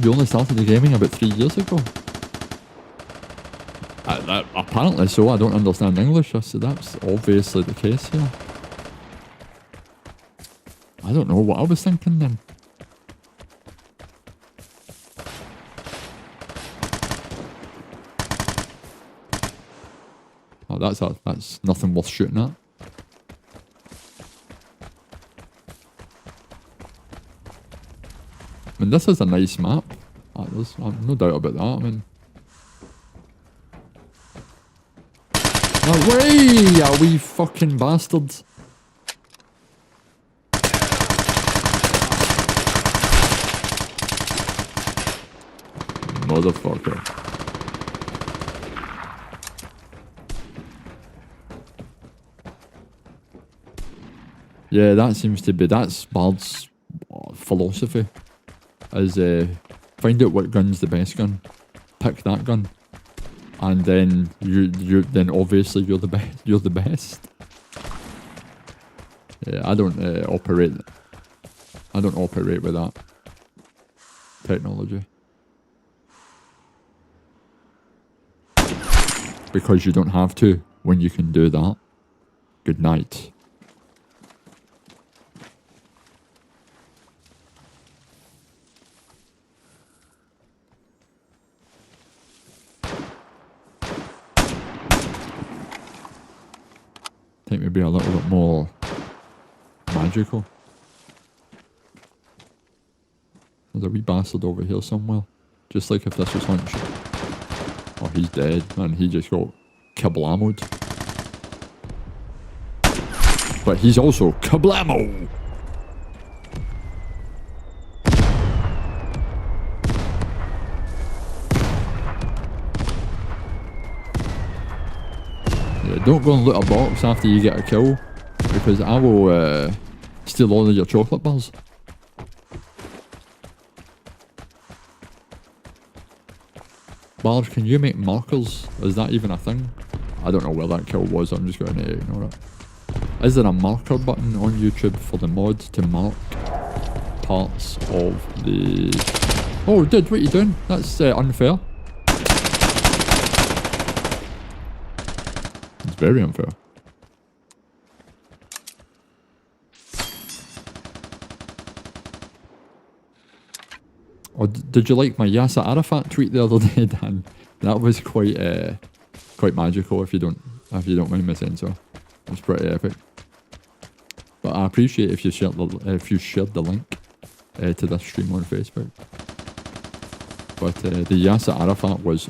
You only started the gaming about 3 years ago. Apparently so. I don't understand English, so that's obviously the case here. I don't know what I was thinking then. Oh, that's nothing worth shooting at. I mean, this is a nice map. There's no doubt about that. I mean, no way, you wee fucking bastards! Motherfucker. Yeah, that seems to be, that's Bard's philosophy. Is find out what gun's the best gun, pick that gun, and then then obviously you're the best. Yeah, I don't operate with that technology. Because you don't have to when you can do that. Good night. I think maybe a little bit more magical. There's a wee bastard over here somewhere. Just like if this was Hunch. Oh, he's dead, man. He just got kablamoed. But he's also kablamo! Yeah, don't go and loot a box after you get a kill, because I will steal all of your chocolate bars. Bard, can you make markers? Is that even a thing? I don't know where that kill was, I'm just going to ignore it. Is there a marker button on YouTube for the mod to mark parts of the... Oh, dude, what are you doing? That's unfair. It's very unfair. Oh, did you like my Yasser Arafat tweet the other day, Dan? That was quite magical if you don't mind me saying so. It was pretty epic. But I appreciate if you shared the link to this stream on Facebook. But the Yasser Arafat was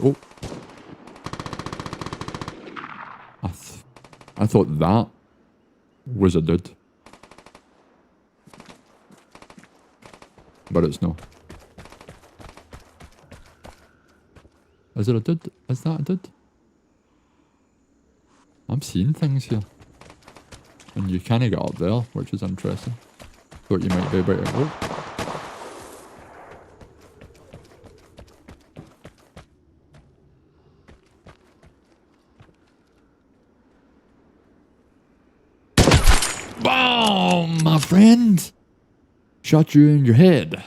I thought that was a dude. But it's not. Is it a dude? Is that a dude? I'm seeing things here. And you can't get up there, which is interesting. Thought you might be able to. Oh. Boom, my friend! Shot you in your head.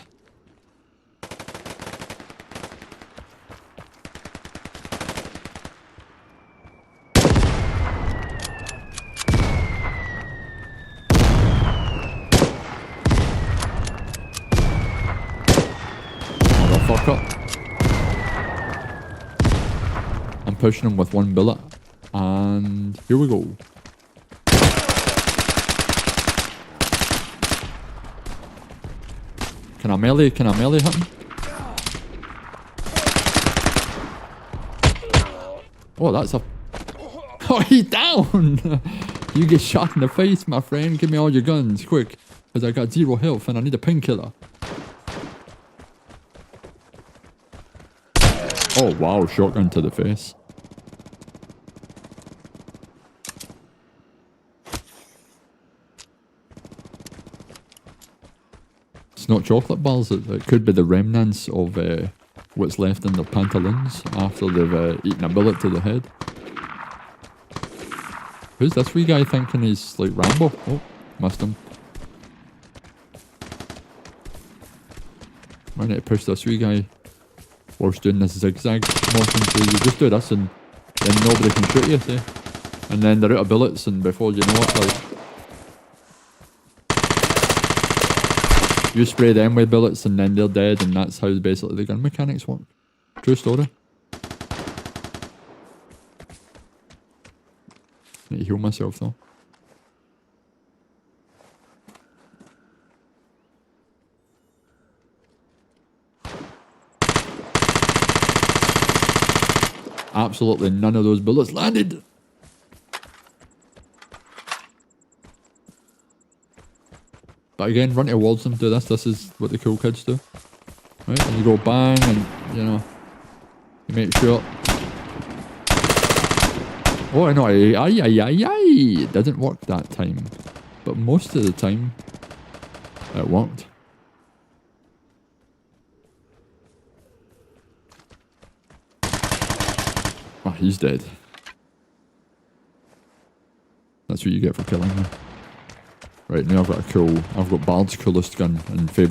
I'm pushing him with one bullet, and here we go. Can I melee hit him? Oh, that's a... Oh, he's down! You get shot in the face, my friend. Give me all your guns, quick. Because I got 0 health and I need a painkiller. Oh wow, shotgun to the face. It's not chocolate bars, it could be the remnants of what's left in their pantaloons after they've eaten a bullet to the head. Who's this wee guy thinking he's like Rambo? Oh, missed him. I need to push this wee guy whilst doing this zigzag motion, so you just do this and then nobody can shoot you, see? And then they're out of bullets and before you know it, like... You spray them with bullets and then they're dead, and that's how basically the gun mechanics work. True story. Need to heal myself though. Absolutely none of those bullets landed. But again, run towards them, do this. This is what the cool kids do. Right? And you go bang and, you know, you make sure. Oh, I know. It didn't work that time. But most of the time, it worked. Oh, he's dead. That's what you get for killing him. Right, now I've got Bard's coolest gun and his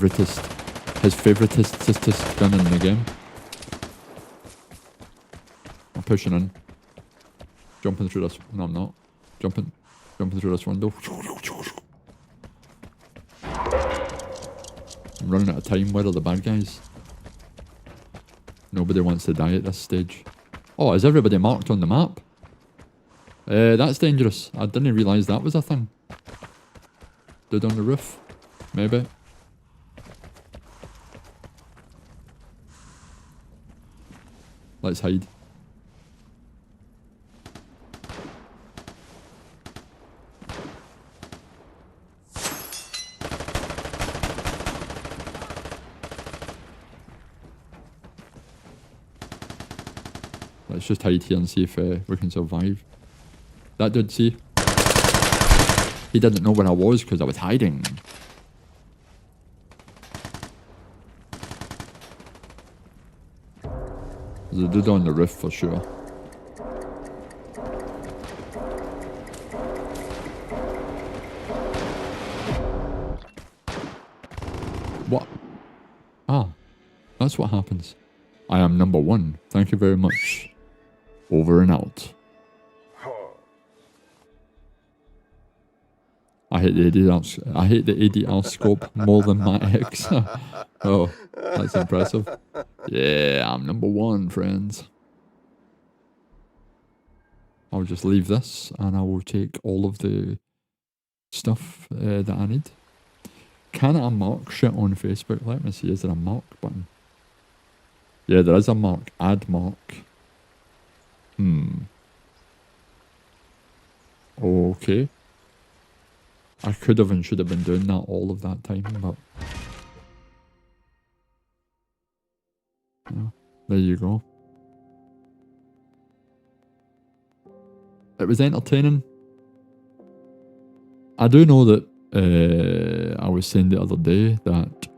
favoritist gun in the game. I'm pushing in. Jumping through this, no I'm not. Jumping through this window. I'm running out of time, where are the bad guys? Nobody wants to die at this stage. Oh, is everybody marked on the map? That's dangerous. I didn't realise that was a thing. Dude on the roof? Maybe. Let's hide. Let's just hide here and see if we can survive. That dude, see? He didn't know where I was because I was hiding. There's a dude on the roof for sure. What? Ah, that's what happens. I am number 1. Thank you very much. Over and out. I hate the ADR scope more than my ex. Oh, that's impressive. Yeah, I'm number 1, friends. I'll just leave this and I will take all of the stuff that I need. Can I mark shit on Facebook? Let me see, is there a mark button? Yeah, there is a mark. Add mark. Okay. I could have and should have been doing that all of that time, but... yeah, there you go. It was entertaining. I do know that I was saying the other day that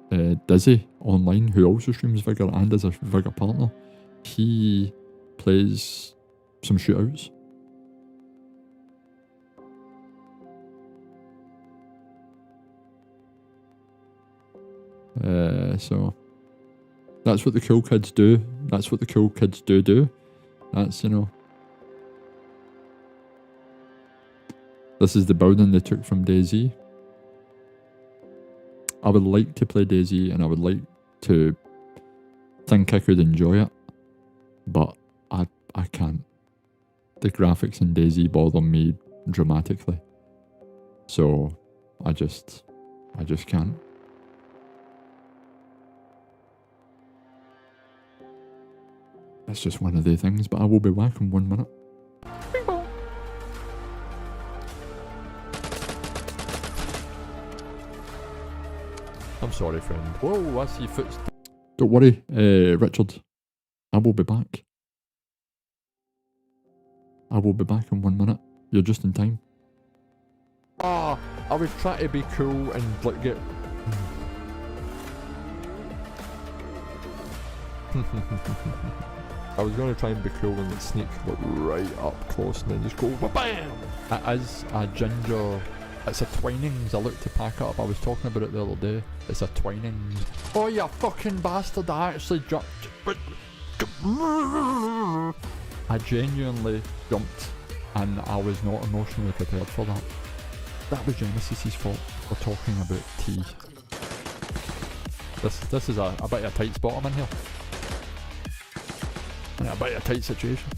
Dizzy online, who also streams Vigor and is a Vigor partner, he plays some shootouts. So that's what the cool kids do. That's what the cool kids do. That's, you know. This is the building they took from DayZ. I would like to play DayZ and I would like to think I could enjoy it, but I can't. The graphics in DayZ bother me dramatically. So I just can't. It's just one of the things, but I will be back in 1 minute. I'm sorry, friend. Whoa, I see footsteps. Don't worry, Richard. I will be back. I will be back in 1 minute. You're just in time. Ah, I was trying to be cool and like get... I was going to try and be cool and sneak like right up close and then just go BAM! It is a ginger... It's a Twinings. I looked to pack it up. I was talking about it the other day. It's a Twinings. Oh, you fucking bastard. I actually jumped. I genuinely jumped and I was not emotionally prepared for that. That was Genesis's fault for talking about tea. This is a bit of a tight spot I'm in here. And a bit of a tight situation.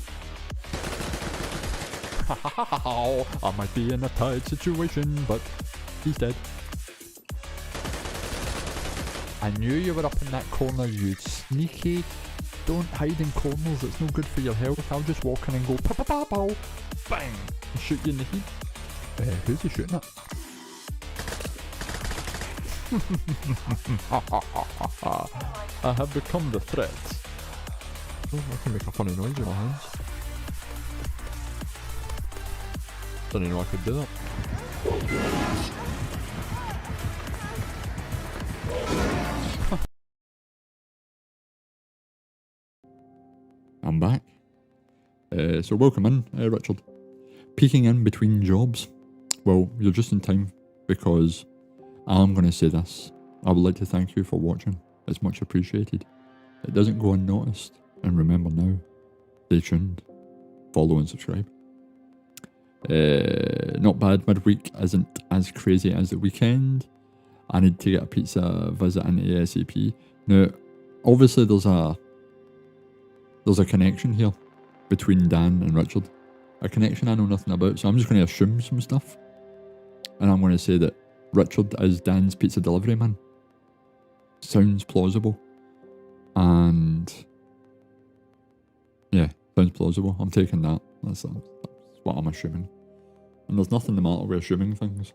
I might be in a tight situation, but he's dead. I knew you were up in that corner, you sneaky. Don't hide in corners, it's no good for your health. I'll just walk in and go pow pow pow pow, bang, and shoot you in the head. Who's he shooting at? I have become the threat. Oh, I can make a funny noise with my hands. Didn't know I could do that. I'm back. So welcome in, Richard. Peeking in between jobs. Well, you're just in time because I'm going to say this. I would like to thank you for watching. It's much appreciated. It doesn't go unnoticed. And remember now, stay tuned, follow and subscribe. Not bad. Midweek isn't as crazy as the weekend. I need to get a pizza visit into ASAP. Now, obviously there's a connection here between Dan and Richard. A connection I know nothing about, so I'm just going to assume some stuff. And I'm going to say that Richard is Dan's pizza delivery man. Sounds plausible. And yeah, sounds plausible. I'm taking that. That's what I'm assuming. And there's nothing the matter with assuming things.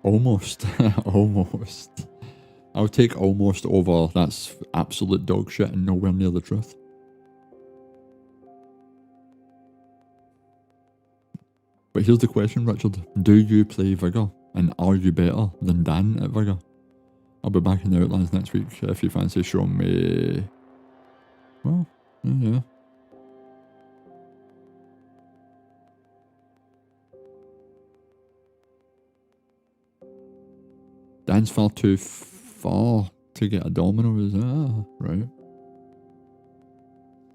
Almost. Almost. I'll take almost over that's absolute dog shit and nowhere near the truth. But here's the question, Richard. Do you play Vigor? And are you better than Dan at Vigor? I'll be back in the Outlands next week if you fancy showing me... Well, yeah. Dan's far too far to get a Domino's. Right.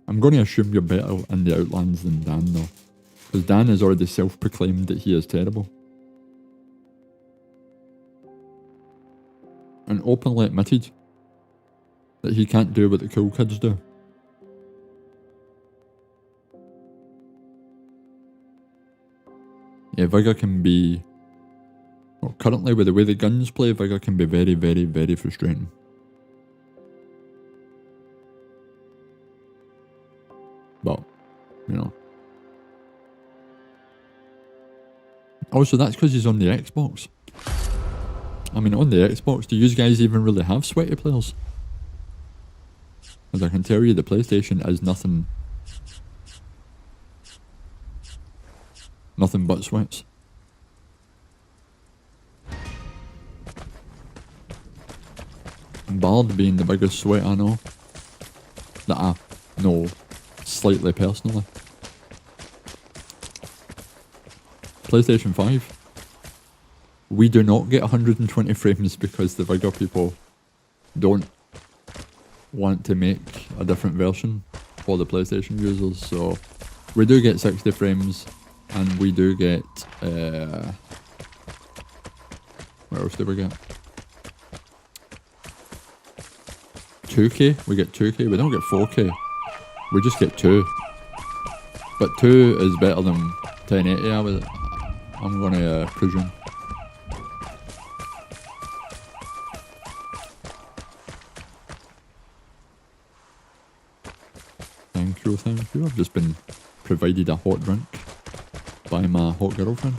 I'm going to assume you're better in the Outlands than Dan though. Because Dan has already self-proclaimed that he is terrible. And openly admitted that he can't do what the cool kids do. Vigor can be... Well, currently with the way the guns play, Vigor can be very, very, very frustrating. But, you know. Also, that's because he's on the Xbox. I mean, on the Xbox, do you guys even really have sweaty players? As I can tell you, the PlayStation is nothing but sweats. Bard being the biggest sweat I know. That I know slightly personally. PlayStation 5. We do not get 120 frames because the Vigor people don't want to make a different version for the PlayStation users, so we do get 60 frames and we do get what else do we get? 2K? We get 2K, we don't get 4K. We just get 2. But 2 is better than 1080, I'm gonna presume. Thank you. I've just been provided a hot drink by my hot girlfriend.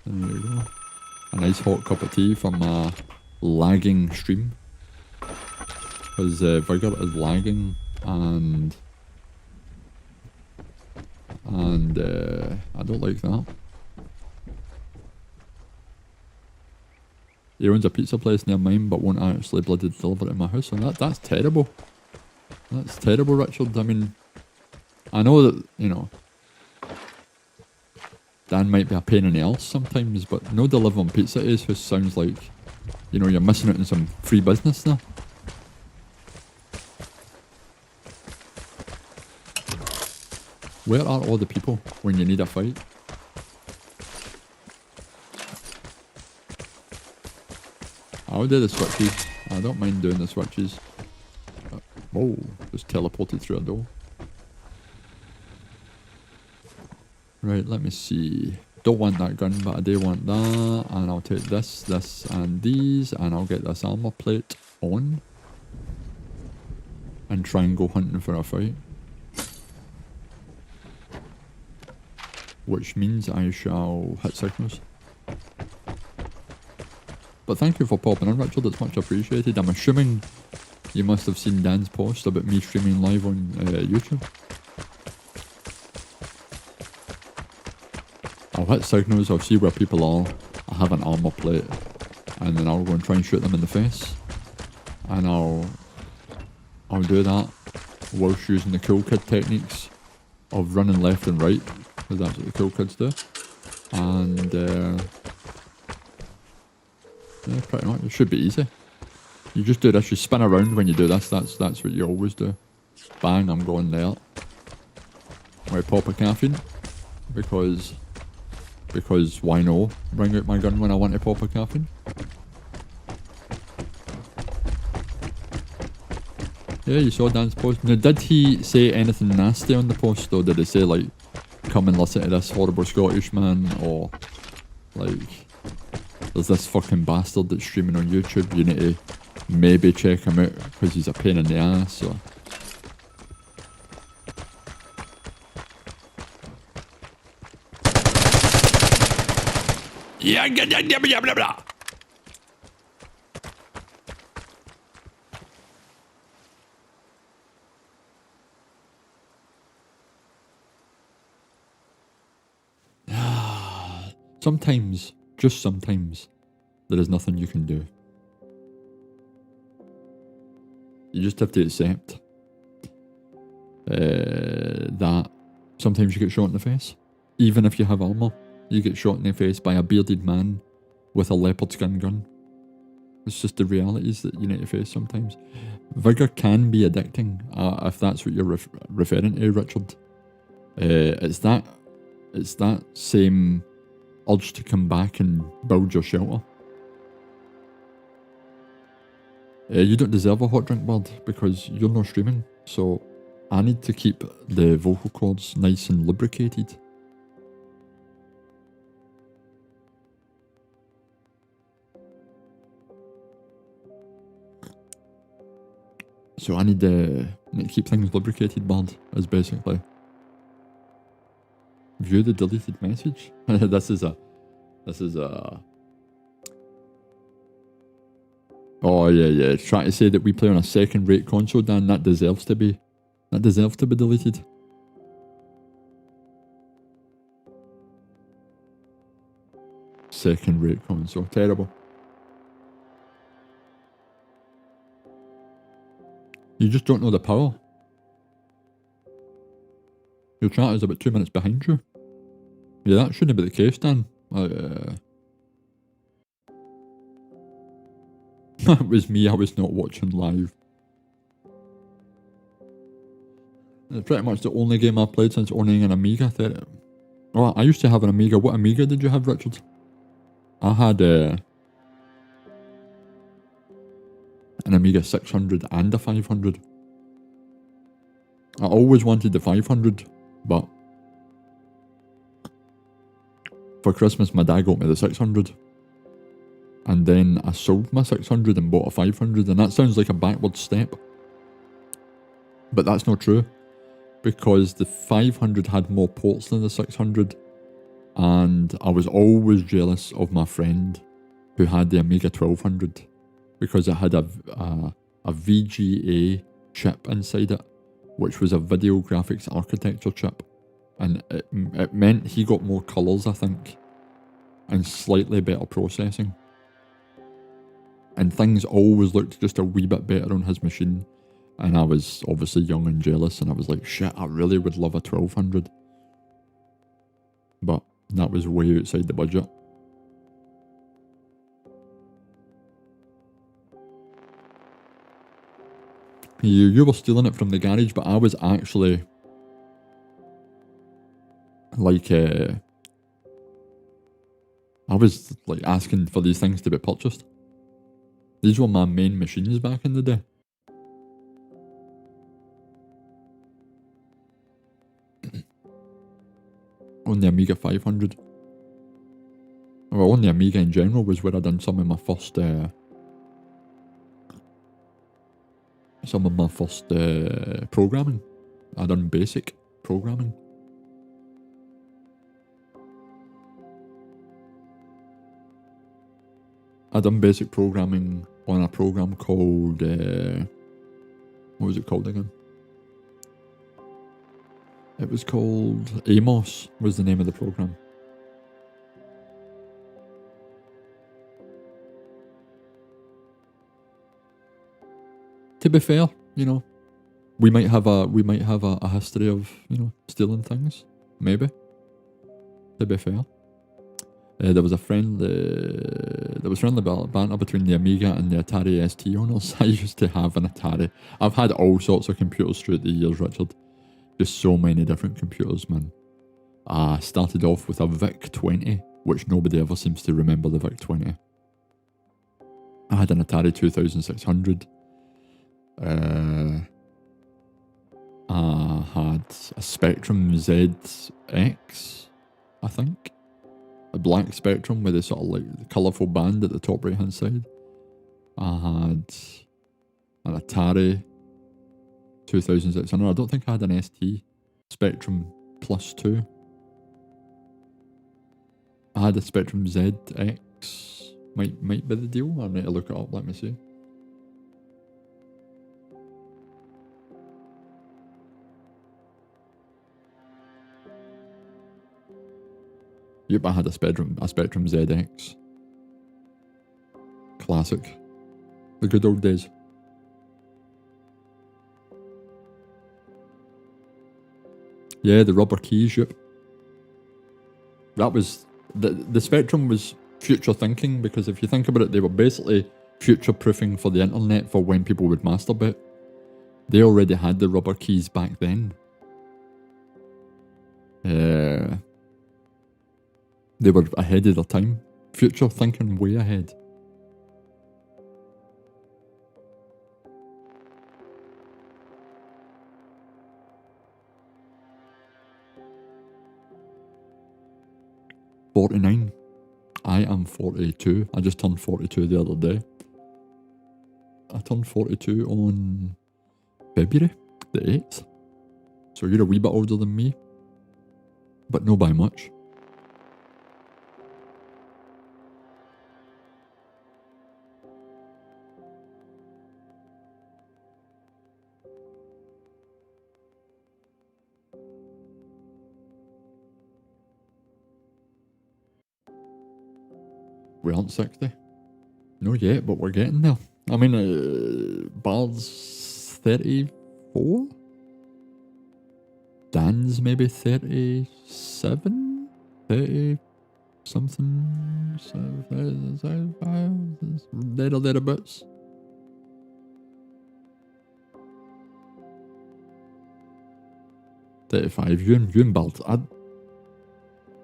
There you go. A nice hot cup of tea for my lagging stream. Because Vigor is lagging and I don't like that. He owns a pizza place near mine but won't actually bloody deliver it to my house, and that's terrible. That's terrible, Richard. I mean, I know that, you know, Dan might be a pain in the arse sometimes, but no delivering pizza to his house sounds like, you know, you're missing out on some free business there. Where are all the people when you need a fight? I'll do the switches. I don't mind doing the switches. Oh, just teleported through a door. Right, let me see. Don't want that gun, but I do want that. And I'll take this, this, and these. And I'll get this armor plate on. And try and go hunting for a fight. Which means I shall hit signals. But thank you for popping in, Richard, it's much appreciated. I'm assuming you must have seen Dan's post about me streaming live on YouTube. I'll hit signals, I'll see where people are, I'll have an armor plate, and then I'll go and try and shoot them in the face. And I'll do that whilst using the cool kid techniques of running left and right, because that's what the cool kids do. And yeah, pretty much. It should be easy. You just do this, you spin around when you do this, that's what you always do. Bang, I'm going there. I pop a caffeine, because why not? Bring out my gun when I want to pop a caffeine. Yeah, you saw Dan's post. Now, did he say anything nasty on the post, or did he say like, come and listen to this horrible Scottish man, or like, there's this fucking bastard that's streaming on YouTube, you need to maybe check him out because he's a pain in the ass, or... Yeah, blah, blah, blah. Sometimes, just sometimes, there is nothing you can do. You just have to accept that sometimes you get shot in the face. Even if you have armour, you get shot in the face by a bearded man with a leopard skin gun. It's just the realities that you need to face sometimes. Vigor can be addicting, if that's what you're referring to, Richard. It's that same urge to come back and build your shelter. You don't deserve a hot drink, Bird, because you're not streaming, so I need to keep the vocal cords nice and lubricated. So I need to keep things lubricated, bud, is basically. View the deleted message. This is a... Oh yeah. Trying to say that we play on a second-rate console, Dan, that deserves to be deleted. Second-rate console. Terrible. You just don't know the power. Your chat is about 2 minutes behind you. Yeah, that shouldn't be the case, Dan. That was me, I was not watching live. It's pretty much the only game I've played since owning an Amiga. Oh, I used to have an Amiga. What Amiga did you have, Richard? I had an Amiga 600 and a 500. I always wanted the 500, but for Christmas my dad got me the 600. And then I sold my 600 and bought a 500, and that sounds like a backward step. But that's not true, because the 500 had more ports than the 600, and I was always jealous of my friend who had the Amiga 1200, because it had a VGA chip inside it, which was a video graphics architecture chip, and it meant he got more colours, I think, and slightly better processing. And things always looked just a wee bit better on his machine. And I was obviously young and jealous, and I was like, shit, I really would love a 1200. But that was way outside the budget. You were stealing it from the garage, but I was actually like, I was like asking for these things to be purchased. These were my main machines back in the day. On the Amiga 500. Well, on the Amiga in general was where I done some of my first programming. I done basic programming. I done basic programming on a program called, what was it called again? It was called Amos, was the name of the program. To be fair, you know, we might have a history of, you know, stealing things, maybe. To be fair. There was friendly banter between the Amiga and the Atari ST owners. I used to have an Atari. I've had all sorts of computers throughout the years, Richard. Just so many different computers, man. I started off with a VIC-20, which nobody ever seems to remember the VIC-20. I had an Atari 2600. I had a Spectrum ZX, I think. A black Spectrum with a sort of like colourful band at the top right hand side. I had an Atari 2600. I don't think I had an ST Spectrum Plus 2. I had a Spectrum ZX. Might be the deal. I need to look it up. Let me see. Yep, I had a Spectrum ZX. Classic. The good old days. Yeah, the rubber keys, yep. That was... The Spectrum was future thinking, because if you think about it, they were basically future-proofing for the internet for when people would masturbate. They already had the rubber keys back then. They were ahead of their time. Future thinking way ahead. 49. I am 42. I just turned 42 the other day. I turned 42 on February the 8th. So you're a wee bit older than me. But no by much. We aren't 60. No yet, but we're getting there. I mean, Bard's 34? Dan's maybe 37? 30 something? There or thereabouts. $35. You and Bard.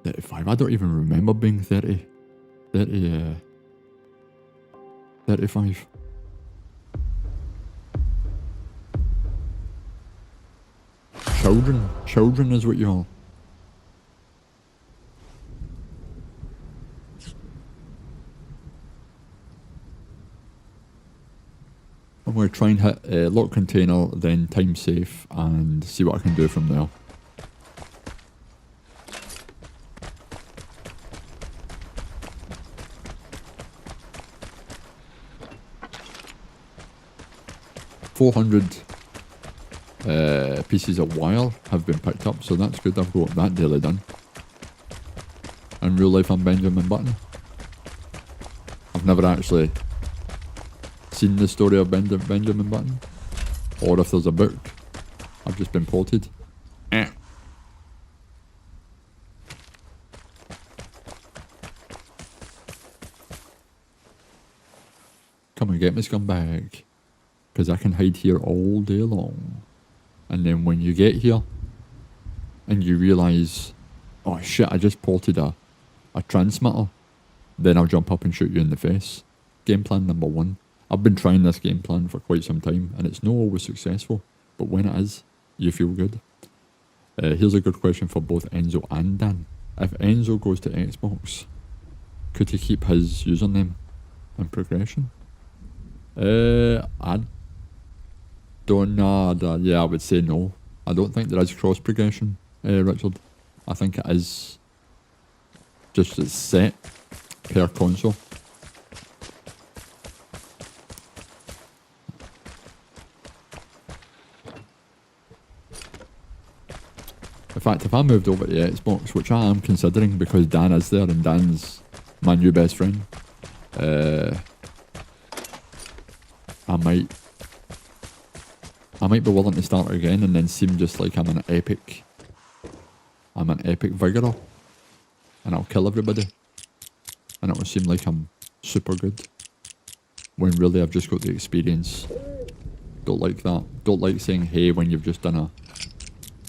35. I don't even remember being 30. 35. Children is what you are. I'm going to try and hit lock container, then time safe, and see what I can do from there. $400 pieces of wire have been picked up, so that's good. I've got that daily done. In real life, I'm Benjamin Button. I've never actually seen the story of Benjamin Button, or if there's a book. I've just been ported. Come and get me, scumbag. Because I can hide here all day long. And then when you get here and you realise, oh shit, I just ported a transmitter, then I'll jump up and shoot you in the face. Game plan number 1. I've been trying this game plan for quite some time and it's not always successful, but when it is, you feel good. Here's a good question for both Enzo and Dan. If Enzo goes to Xbox, could he keep his username and progression? I don't know. Yeah, I would say no. I don't think there is cross progression, Richard. I think it is just it's set per console. In fact, if I moved over to Xbox, which I am considering because Dan is there and Dan's my new best friend, I might be willing to start again and then seem just like I'm an epic Vigor, and I'll kill everybody, and it will seem like I'm super good, when really I've just got the experience. Don't like that. Don't like saying hey when you've just done a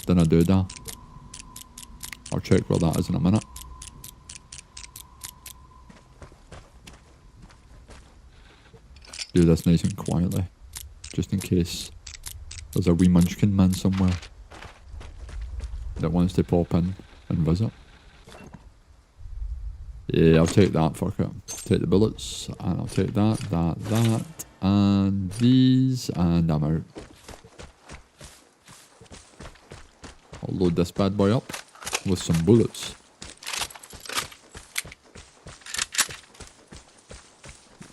doodah. I'll check where that is in a minute. Do this nice and quietly, just in case there's a wee munchkin man somewhere that wants to pop in and visit. Yeah, I'll take that, fuck it. Take the bullets, and I'll take that, and these, and I'm out. I'll load this bad boy up with some bullets.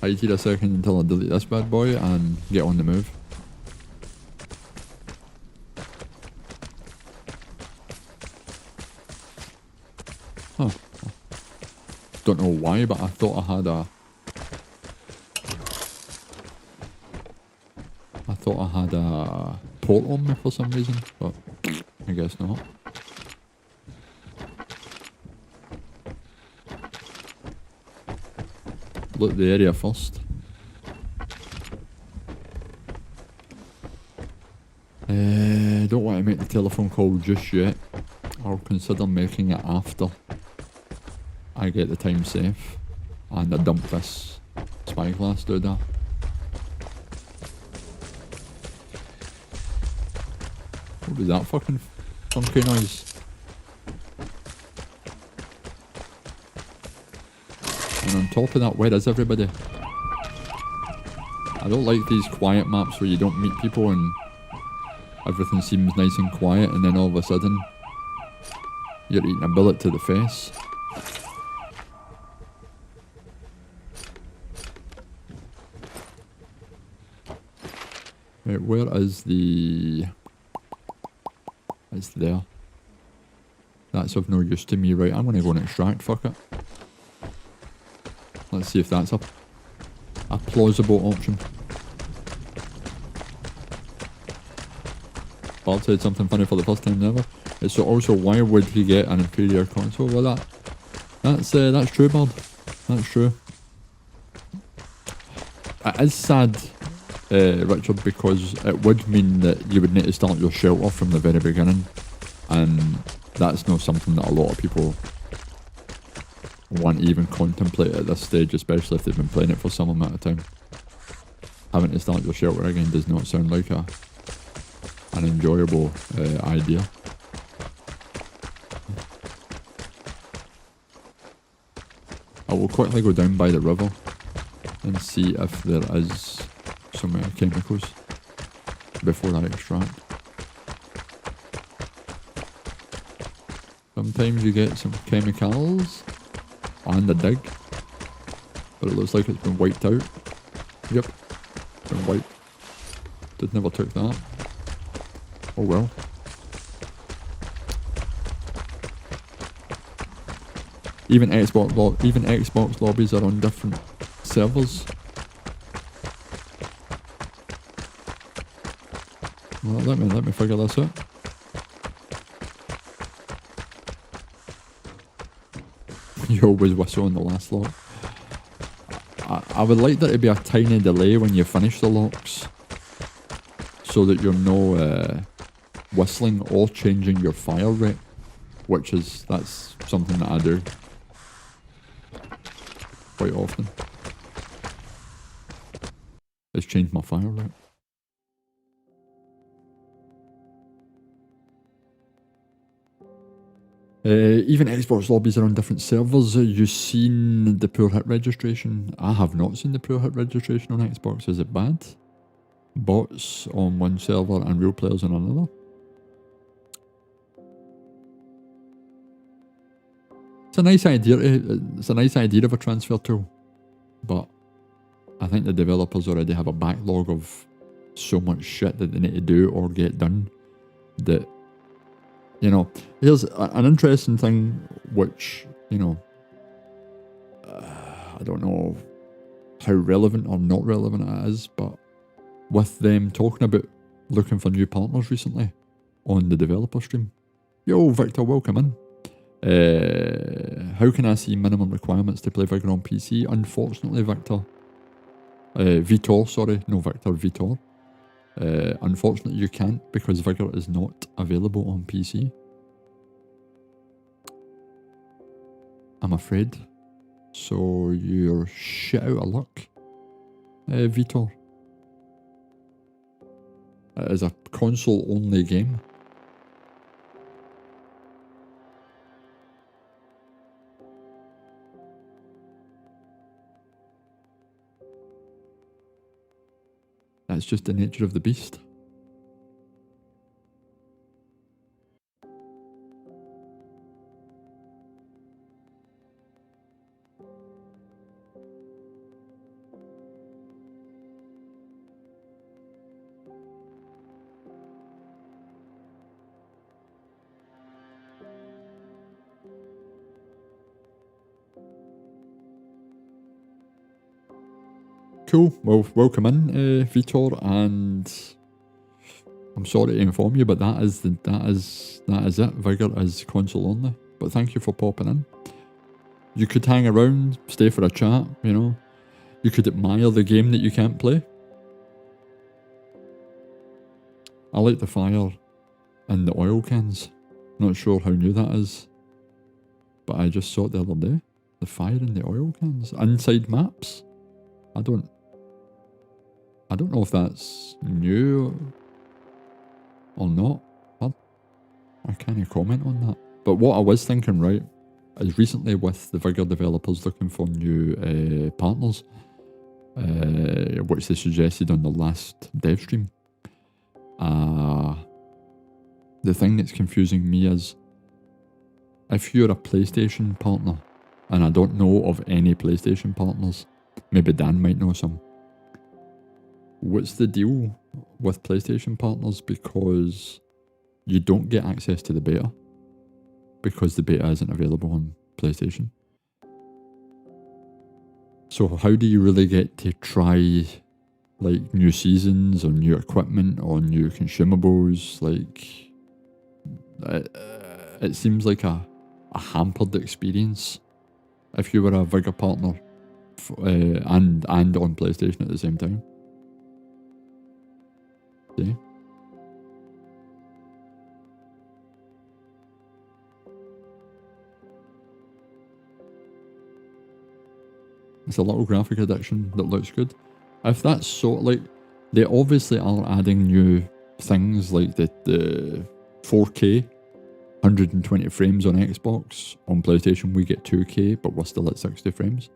Hide here a second until I delete this bad boy and get on the move. Huh. Don't know why, but I thought I had a port on me for some reason, but I guess not. Look the area first. Don't want to make the telephone call just yet. I'll consider making it after I get the time safe and I dump this spyglass doodah. What was that fucking funky noise? And on top of that, where is everybody? I don't like these quiet maps where you don't meet people and everything seems nice and quiet, and then all of a sudden you're eating a bullet to the face. Right, where is the... It's there. That's of no use to me. Right, I'm going to go and extract, fuck it. Let's see if that's a plausible option. Bob said something funny for the first time ever. It's also, why would he get an inferior console with that? That's true, Bob. That's true. It is sad, Richard, because it would mean that you would need to start your shelter from the very beginning, and that's not something that a lot of people want to even contemplate at this stage, especially if they've been playing it for some amount of time. Having to start your shelter again does not sound like an enjoyable idea. I will quickly go down by the river and see if there is some chemicals before I extract. Sometimes you get some chemicals and a dig, but it looks like it's been wiped out. Yep, been wiped. Did never took that. Oh well. Even Xbox lobbies are on different servers. Well, let me figure this out. You always whistle on the last lock. I would like there to be a tiny delay when you finish the locks, so that you're no whistling or changing your fire rate, that's something that I do quite often. It's changed my fire rate. Even Xbox lobbies are on different servers. You've seen the poor hit registration. I have not seen the poor hit registration on Xbox. Is it bad? Bots on one server and real players on another? It's a nice idea. It's a nice idea of a transfer tool, but I think the developers already have a backlog of so much shit that they need to do or get done that, you know, here's an interesting thing which, you know, I don't know how relevant or not relevant it is, but with them talking about looking for new partners recently on the developer stream. Yo, Victor, welcome in. How can I see minimum requirements to play Vigor on PC? Unfortunately, Victor, Vitor, sorry, no Victor, Vitor. Unfortunately, you can't, because Vigor is not available on PC. I'm afraid. So you're shit out of luck, Vitor. It is a console-only game. That's just the nature of the beast. Cool. Well, welcome in, Vitor, and I'm sorry to inform you, but that is it. Vigor is console only. But thank you for popping in. You could hang around, stay for a chat. You know, you could admire the game that you can't play. I like the fire and the oil cans. Not sure how new that is, but I just saw it the other day. The fire in the oil cans inside maps. I don't know if that's new or not. I can't comment on that. But what I was thinking, right, is recently with the Vigor developers looking for new partners, which they suggested on the last dev stream. The thing that's confusing me is, if you're a PlayStation partner, and I don't know of any PlayStation partners, maybe Dan might know some, what's the deal with PlayStation partners? Because you don't get access to the beta, because the beta isn't available on PlayStation. So how do you really get to try like new seasons or new equipment or new consumables? Like, it seems like a hampered experience if you were a Vigor partner and on PlayStation at the same time. See? It's a little graphic addition that looks good. If that's so, like, they obviously are adding new things like the 4K, 120 frames on Xbox. On PlayStation we get 2K, but we're still at 60 frames.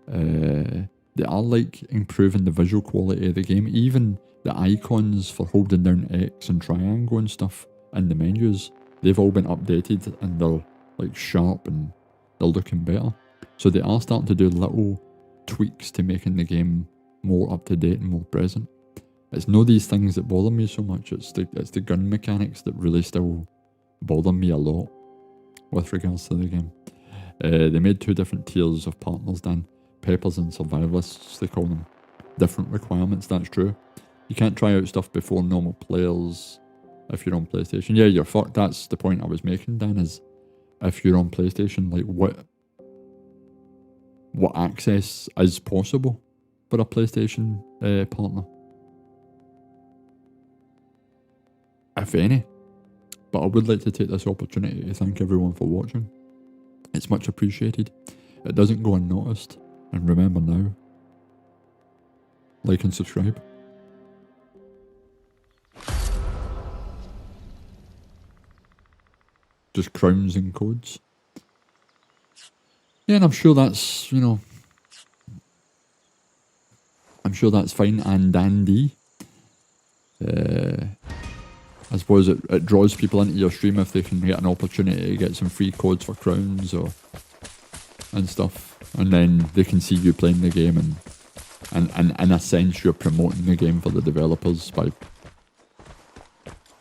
They are like improving the visual quality of the game. Even the icons for holding down X and triangle and stuff in the menus, they've all been updated and they're like sharp and they're looking better. So they are starting to do little tweaks to making the game more up to date and more present. It's not these things that bother me so much, it's the gun mechanics that really still bother me a lot with regards to the game. They made 2 different tiers of partners, Dan. Peppers and survivalists, they call them. Different requirements, that's true. You can't try out stuff before normal players if you're on PlayStation. Yeah, you're fucked. That's the point I was making, Dan, is if you're on PlayStation, like what access is possible for a PlayStation partner? If any. But I would like to take this opportunity to thank everyone for watching. It's much appreciated. It doesn't go unnoticed. And remember now, like and subscribe. Just crowns and codes. Yeah, and I'm sure that's, you know, I'm sure that's fine and dandy. I suppose it draws people into your stream if they can get an opportunity to get some free codes for crowns and stuff. And then they can see you playing the game and in a sense you're promoting the game for the developers by...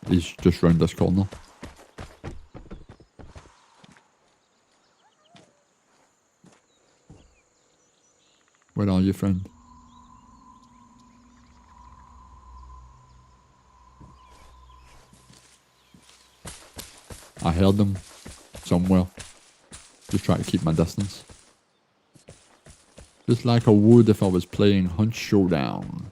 He's just round this corner. Where are you, friend? I heard them somewhere. Just try to keep my distance. Just like I would if I was playing Hunt Showdown.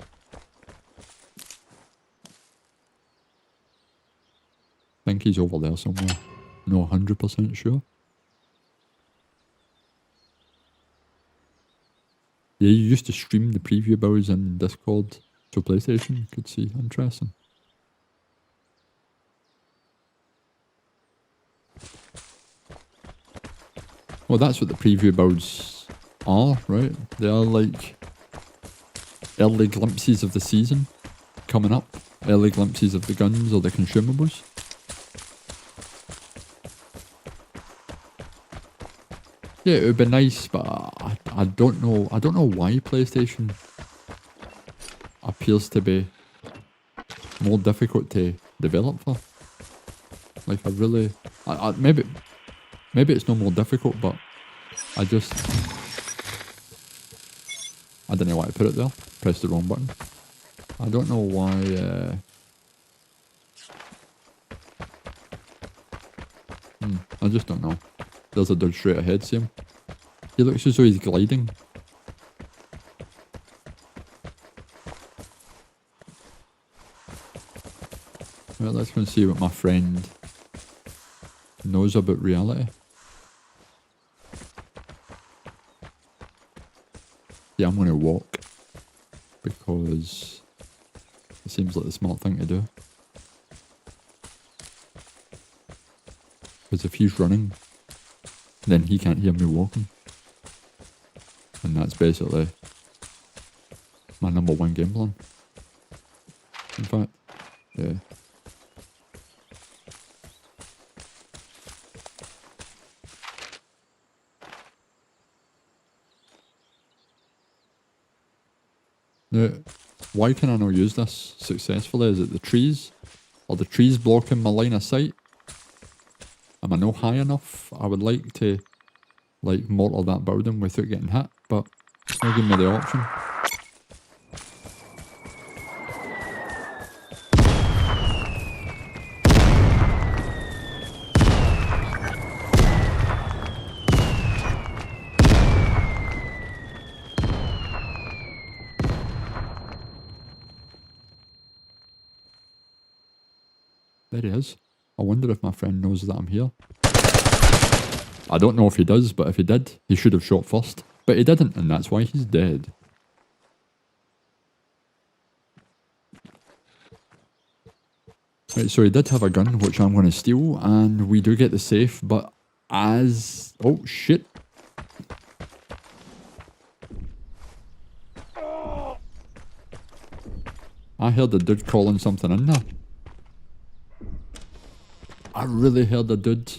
I think he's over there somewhere. No, 100% sure. Yeah, you used to stream the preview builds in Discord to PlayStation. Could see. Interesting. Well, that's what the preview builds are, right? They are like early glimpses of the season coming up. Early glimpses of the guns or the consumables. Yeah, it would be nice, but I don't know. I don't know why PlayStation appears to be more difficult to develop for. Like, I really, maybe it's no more difficult, but I don't know why I put it there. Pressed the wrong button. I don't know why. I just don't know. There's a dude straight ahead, see him? He looks as though he's gliding. Well, let's go and see what my friend knows about reality. Yeah, I'm going to walk because it seems like the smart thing to do. Because if he's running, then he can't hear me walking. And that's basically my number one game plan. In fact, yeah. Now, why can I not use this successfully? Is it the trees? Are the trees blocking my line of sight? Am I not high enough? I would like to, like, mortar that building without getting hit, but it's not giving me the option. There he is. I wonder if my friend knows that I'm here. I don't know if he does, but if he did, he should have shot first. But he didn't, and that's why he's dead. Right, so he did have a gun, which I'm going to steal, and we do get the safe, but as... Oh, shit. I heard the dude calling something in there. I really heard the dude,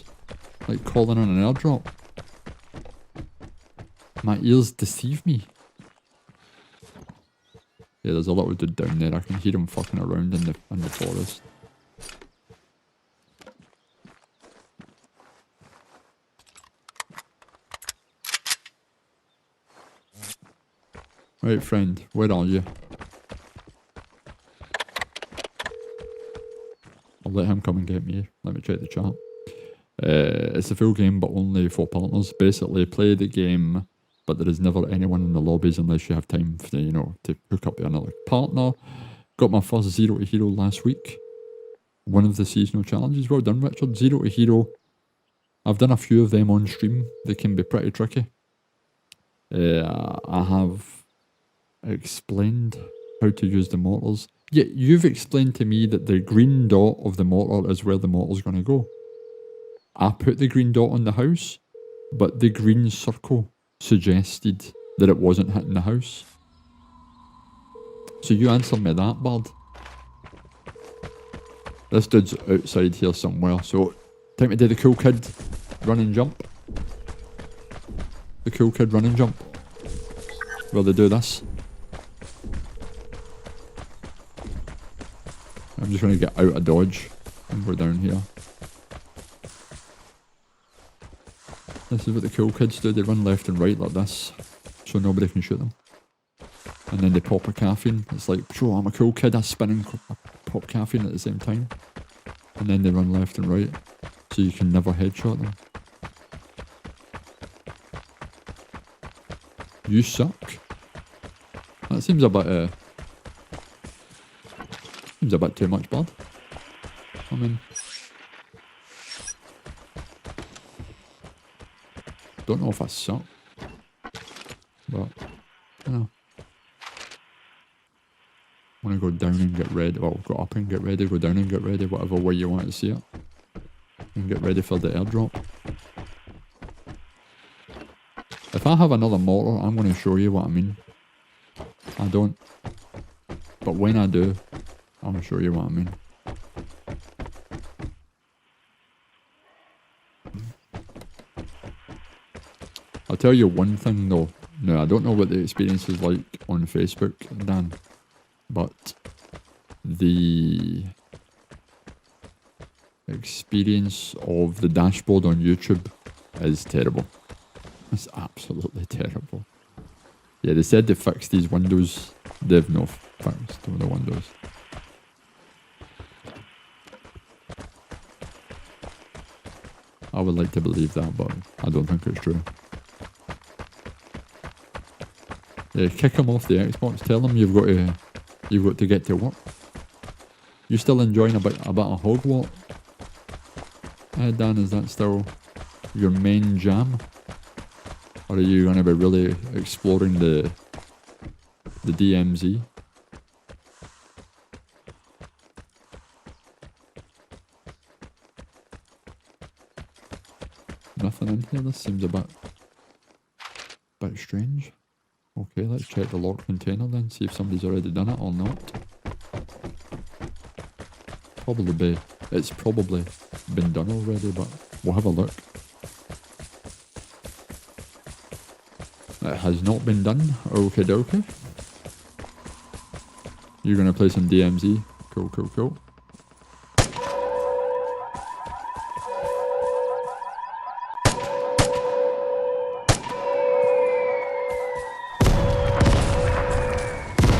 like, calling on an airdrop. My ears deceive me. Yeah, there's a little dude down there. I can hear him fucking around in the forest. Right, friend, where are you? I'll let him come and get me. Let me check the chat. It's a full game, but only for partners. Basically, play the game, but there is never anyone in the lobbies unless you have time for, you know, to hook up with another partner. Got my first 0 to hero last week. One of the seasonal challenges. Well done, Richard. 0 to hero. I've done a few of them on stream. They can be pretty tricky. I have explained how to use the mortars. Yeah, you've explained to me that the green dot of the mortar is where the mortar's going to go. I put the green dot on the house, but the green circle suggested that it wasn't hitting the house. So you answer me that, bud. This dude's outside here somewhere, so time to do the cool kid run and jump. The cool kid run and jump. Will they do this? I'm just going to get out of dodge and go down here. This is what the cool kids do. They run left and right like this, so nobody can shoot them. And then they pop a caffeine. It's like, sure, I'm a cool kid. I spin and pop caffeine at the same time. And then they run left and right, so you can never headshot them. You suck. That seems a bit, seems a bit too much, bud. I mean, don't know if I suck, but you know, I want to go down and get ready. Well, go up and get ready. Go down and get ready. Whatever way you want to see it, and get ready for the airdrop. If I have another mortar, I'm going to show you what I mean. I don't, but when I do, I'm going to show you what I mean. I'll tell you one thing though. Now, I don't know what the experience is like on Facebook, Dan, but the experience of the dashboard on YouTube is terrible. It's absolutely terrible. Yeah, they said they fixed these windows. They've not fixed all the windows. I would like to believe that, but I don't think it's true. Yeah, kick him off the Xbox. Tell him you've got to get to work. You still enjoying a bit of Hogwarts? Dan, is that still your main jam? Or are you going to be really exploring the DMZ? Nothing in here. This seems a bit strange. Okay, let's check the locked container then, see if somebody's already done it or not. It's probably been done already, but we'll have a look. It has not been done. Okie dokie. You're gonna play some DMZ. Cool, cool, cool.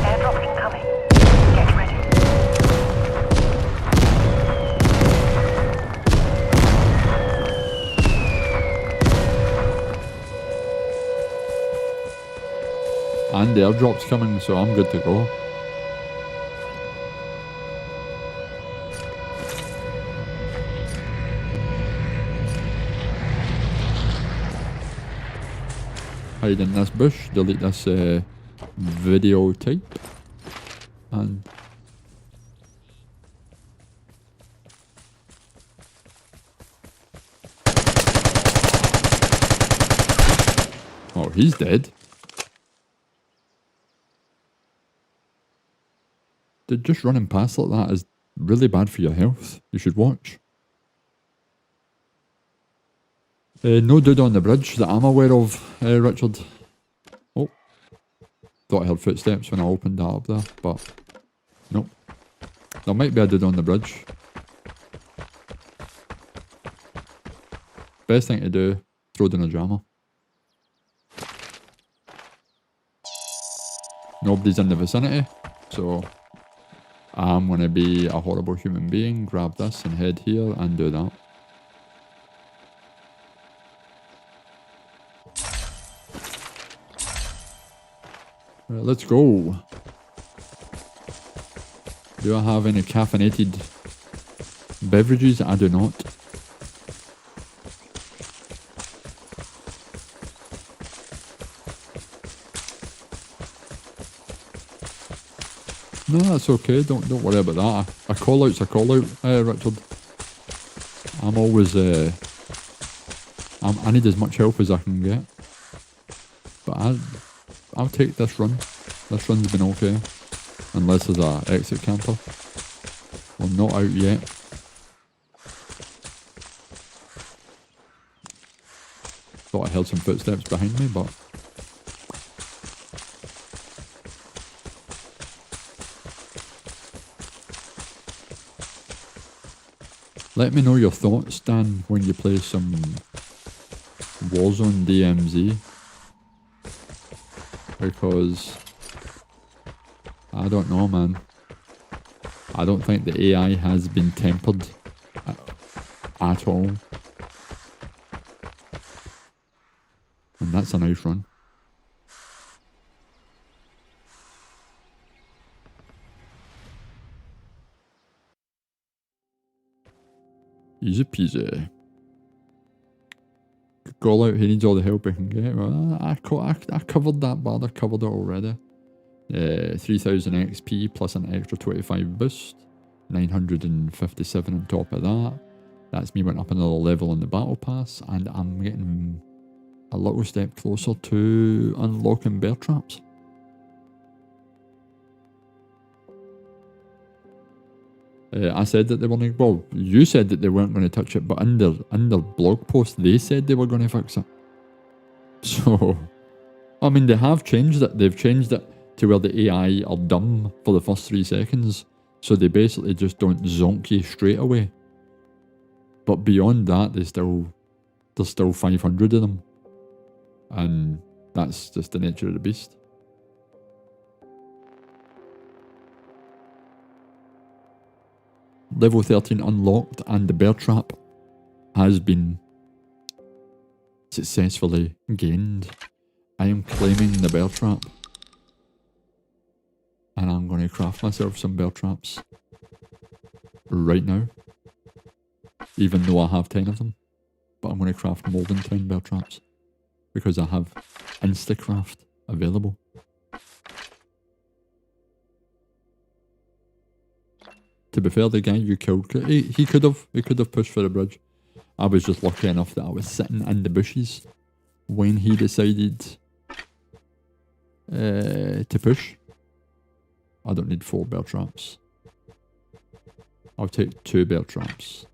Airdrop incoming. Get ready. And the airdrop's coming, so I'm good to go. Hide in this bush, delete this video type, and oh, he's dead. Dude, just running past like that is really bad for your health. You should watch. No dude on the bridge that I'm aware of, Richard. Oh. Thought I heard footsteps when I opened that up there, but nope. There might be a dude on the bridge. Best thing to do, throw down a jammer. Nobody's in the vicinity, so I'm gonna be a horrible human being, grab this and head here and do that. Right, let's go. Do I have any caffeinated beverages? I do not. No, that's okay. Don't worry about that. A call out's a call out, Richard. I'm always I need as much help as I can get. But I'll take this run. This run's been okay. Unless there's a exit camper. We're not out yet. Thought I heard some footsteps behind me, but let me know your thoughts, Dan, when you play some Warzone DMZ. Because I don't know, man. I don't think the AI has been tempered at all. And that's a nice run. Easy peasy. Call out, he needs all the help he can get. Well, I covered that bad, I covered it already. 3000 XP plus an extra 25 boost. 957 on top of that. That's me went up another level in the battle pass, and I'm getting a little step closer to unlocking bear traps. I said that they were going to, well, you said that they weren't going to touch it, but in their blog post, they said they were going to fix it. So, I mean, they have changed it. They've changed it to where the AI are dumb for the first 3 seconds. So they basically just don't zonk you straight away. But beyond that, there's still 500 of them. And that's just the nature of the beast. Level 13 unlocked, and the bear trap has been successfully gained. I am claiming the bear trap. And I'm going to craft myself some bear traps right now. Even though I have 10 of them. But I'm going to craft more than 10 bear traps. Because I have Instacraft available. To be fair, the guy you killed, he could have pushed for the bridge. I was just lucky enough that I was sitting in the bushes when he decided to push. I don't need 4 bear traps. I'll take 2 bear traps.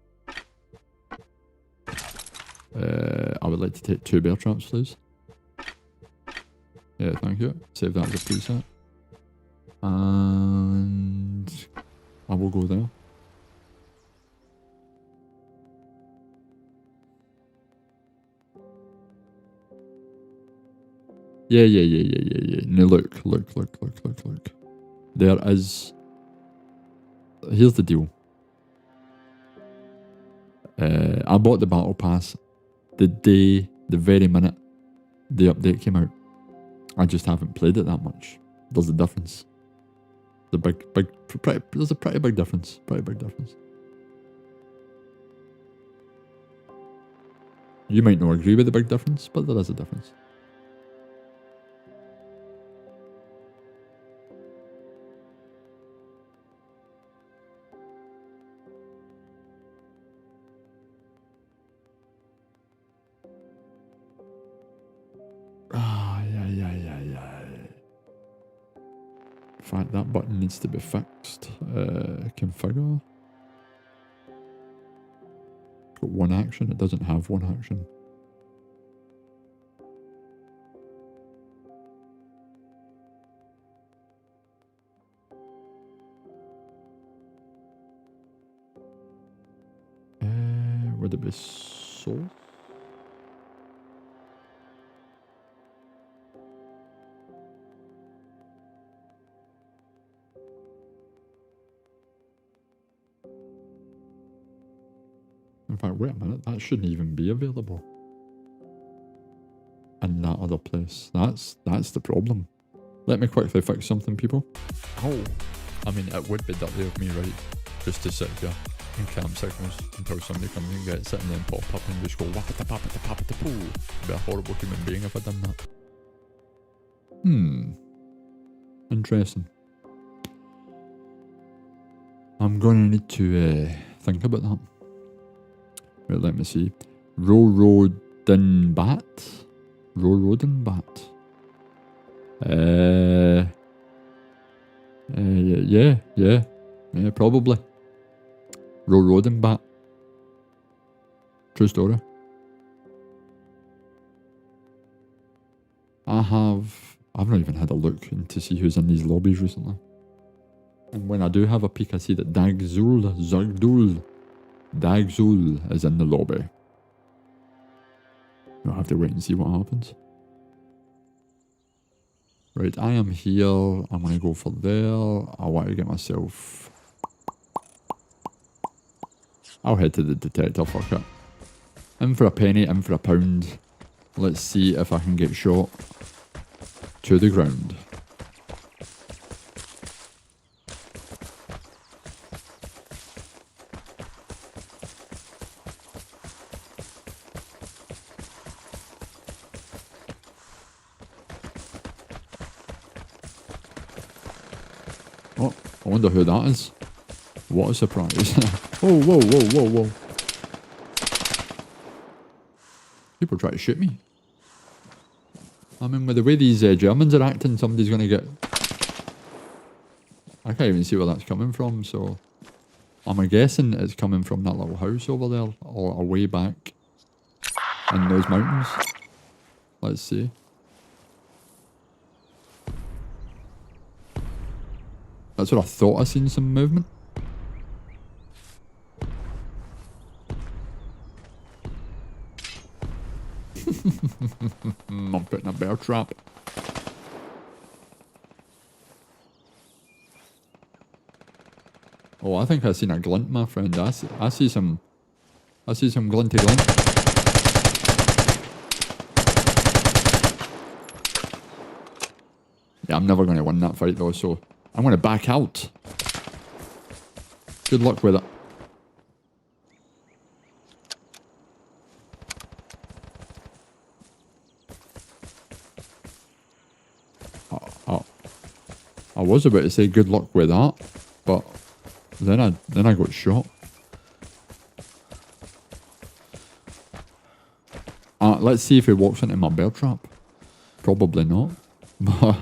I would like to take 2 bear traps, please. Yeah, thank you. Save that as a preset. And I will go there. Yeah. Now look. There is... Here's the deal. I bought the battle pass the very minute the update came out. I just haven't played it that much. There's a difference. There's a pretty big difference. You might not agree with the big difference, but there is a difference. Yeah. In fact, that button needs to be fixed. Configure. Got 1 action. It doesn't have 1 action. Would it be source? In fact, wait a minute, that shouldn't even be available in that other place. That's the problem. Let me quickly fix something, people. Oh, I mean, it would be dirty of me, right? Just to sit here in camp signals until somebody comes and gets it and then pop up and just go wapata poo. Be a horrible human being if I'd done that. Interesting. I'm gonna need to think about that. Right, let me see. Rorodinbat. Yeah, probably. Rorodinbat. True story. I've not even had a look to see who's in these lobbies recently. And when I do have a peek, I see that Dagzul is in the lobby. I'll have to wait and see what happens. Right, I am here. I'm going to go for there. I want to get myself... I'll head to the detector, fuck it. In for a penny, in for a pound. Let's see if I can get shot to the ground. Oh, I wonder who that is. What a surprise. Whoa. People try to shoot me. I mean, with the way these Germans are acting, somebody's going to get... I can't even see where that's coming from, so... I'm guessing it's coming from that little house over there, or away back in those mountains. Let's see. That's what I thought I seen some movement. I'm putting a bear trap. Oh, I think I seen a glint, my friend. I see some glinty glint. Yeah, I'm never going to win that fight though, so I'm going to back out. Good luck with it. I was about to say good luck with that, but then I got shot. Let's see if he walks into my bear trap. Probably not. But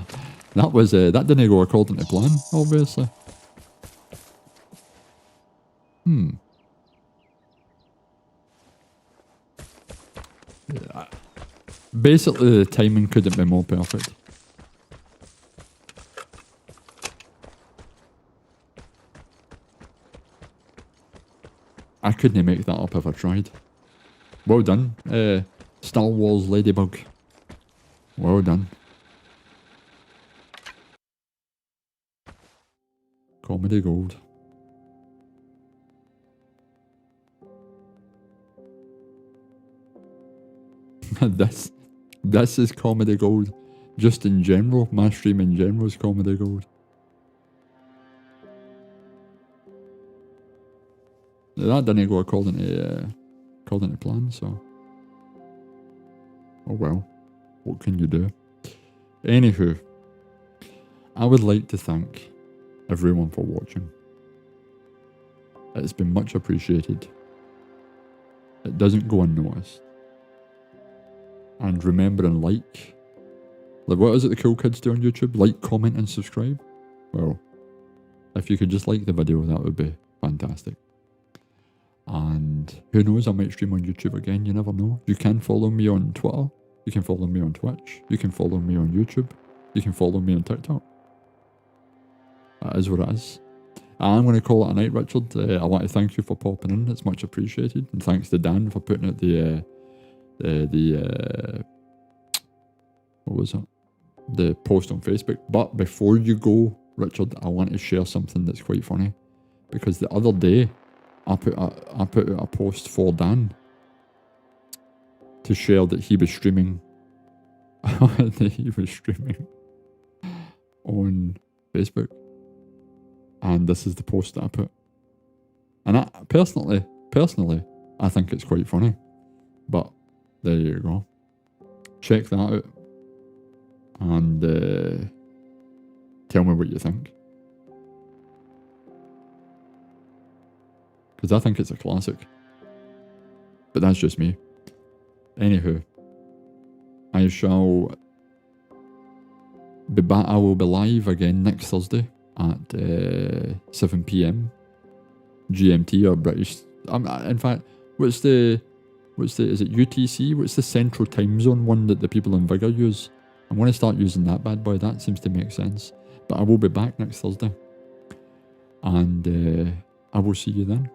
that was that didn't go according to plan, obviously. Basically, the timing couldn't be more perfect. I couldn't make that up if I tried. Well done, Star Wars Ladybug. Well done. Comedy gold. This is comedy gold. Just in general, my stream in general is comedy gold. That didn't go according to plan, so oh well. What can you do? Anywho, I would like to thank everyone for watching. It's been much appreciated. It doesn't go unnoticed. And remember and like what is it the cool kids do on YouTube? Like, comment and subscribe? Well, if you could just like the video, that would be fantastic. And who knows, I might stream on YouTube again, you never know. You can follow me on Twitter. You can follow me on Twitch. You can follow me on YouTube. You can follow me on TikTok. That is what it is. I'm going to call it a night, Richard. I want to thank you for popping in. It's much appreciated. And thanks to Dan for putting out what was it? The post on Facebook. But before you go, Richard, I want to share something that's quite funny. Because the other day, I put out a post for Dan to share that he was streaming. That he was streaming on Facebook. And this is the post that I put. And I personally, I think it's quite funny. But there you go. Check that out. And tell me what you think. Because I think it's a classic. But that's just me. Anywho, I shall be back. I will be live again next Thursday at 7 PM GMT or British. In fact, what's the is it UTC? What's the Central Time Zone one that the people in Vigor use? I'm going to start using that bad boy. That seems to make sense. But I will be back next Thursday. And I will see you then.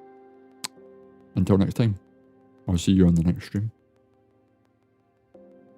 Until next time, I'll see you on the next stream.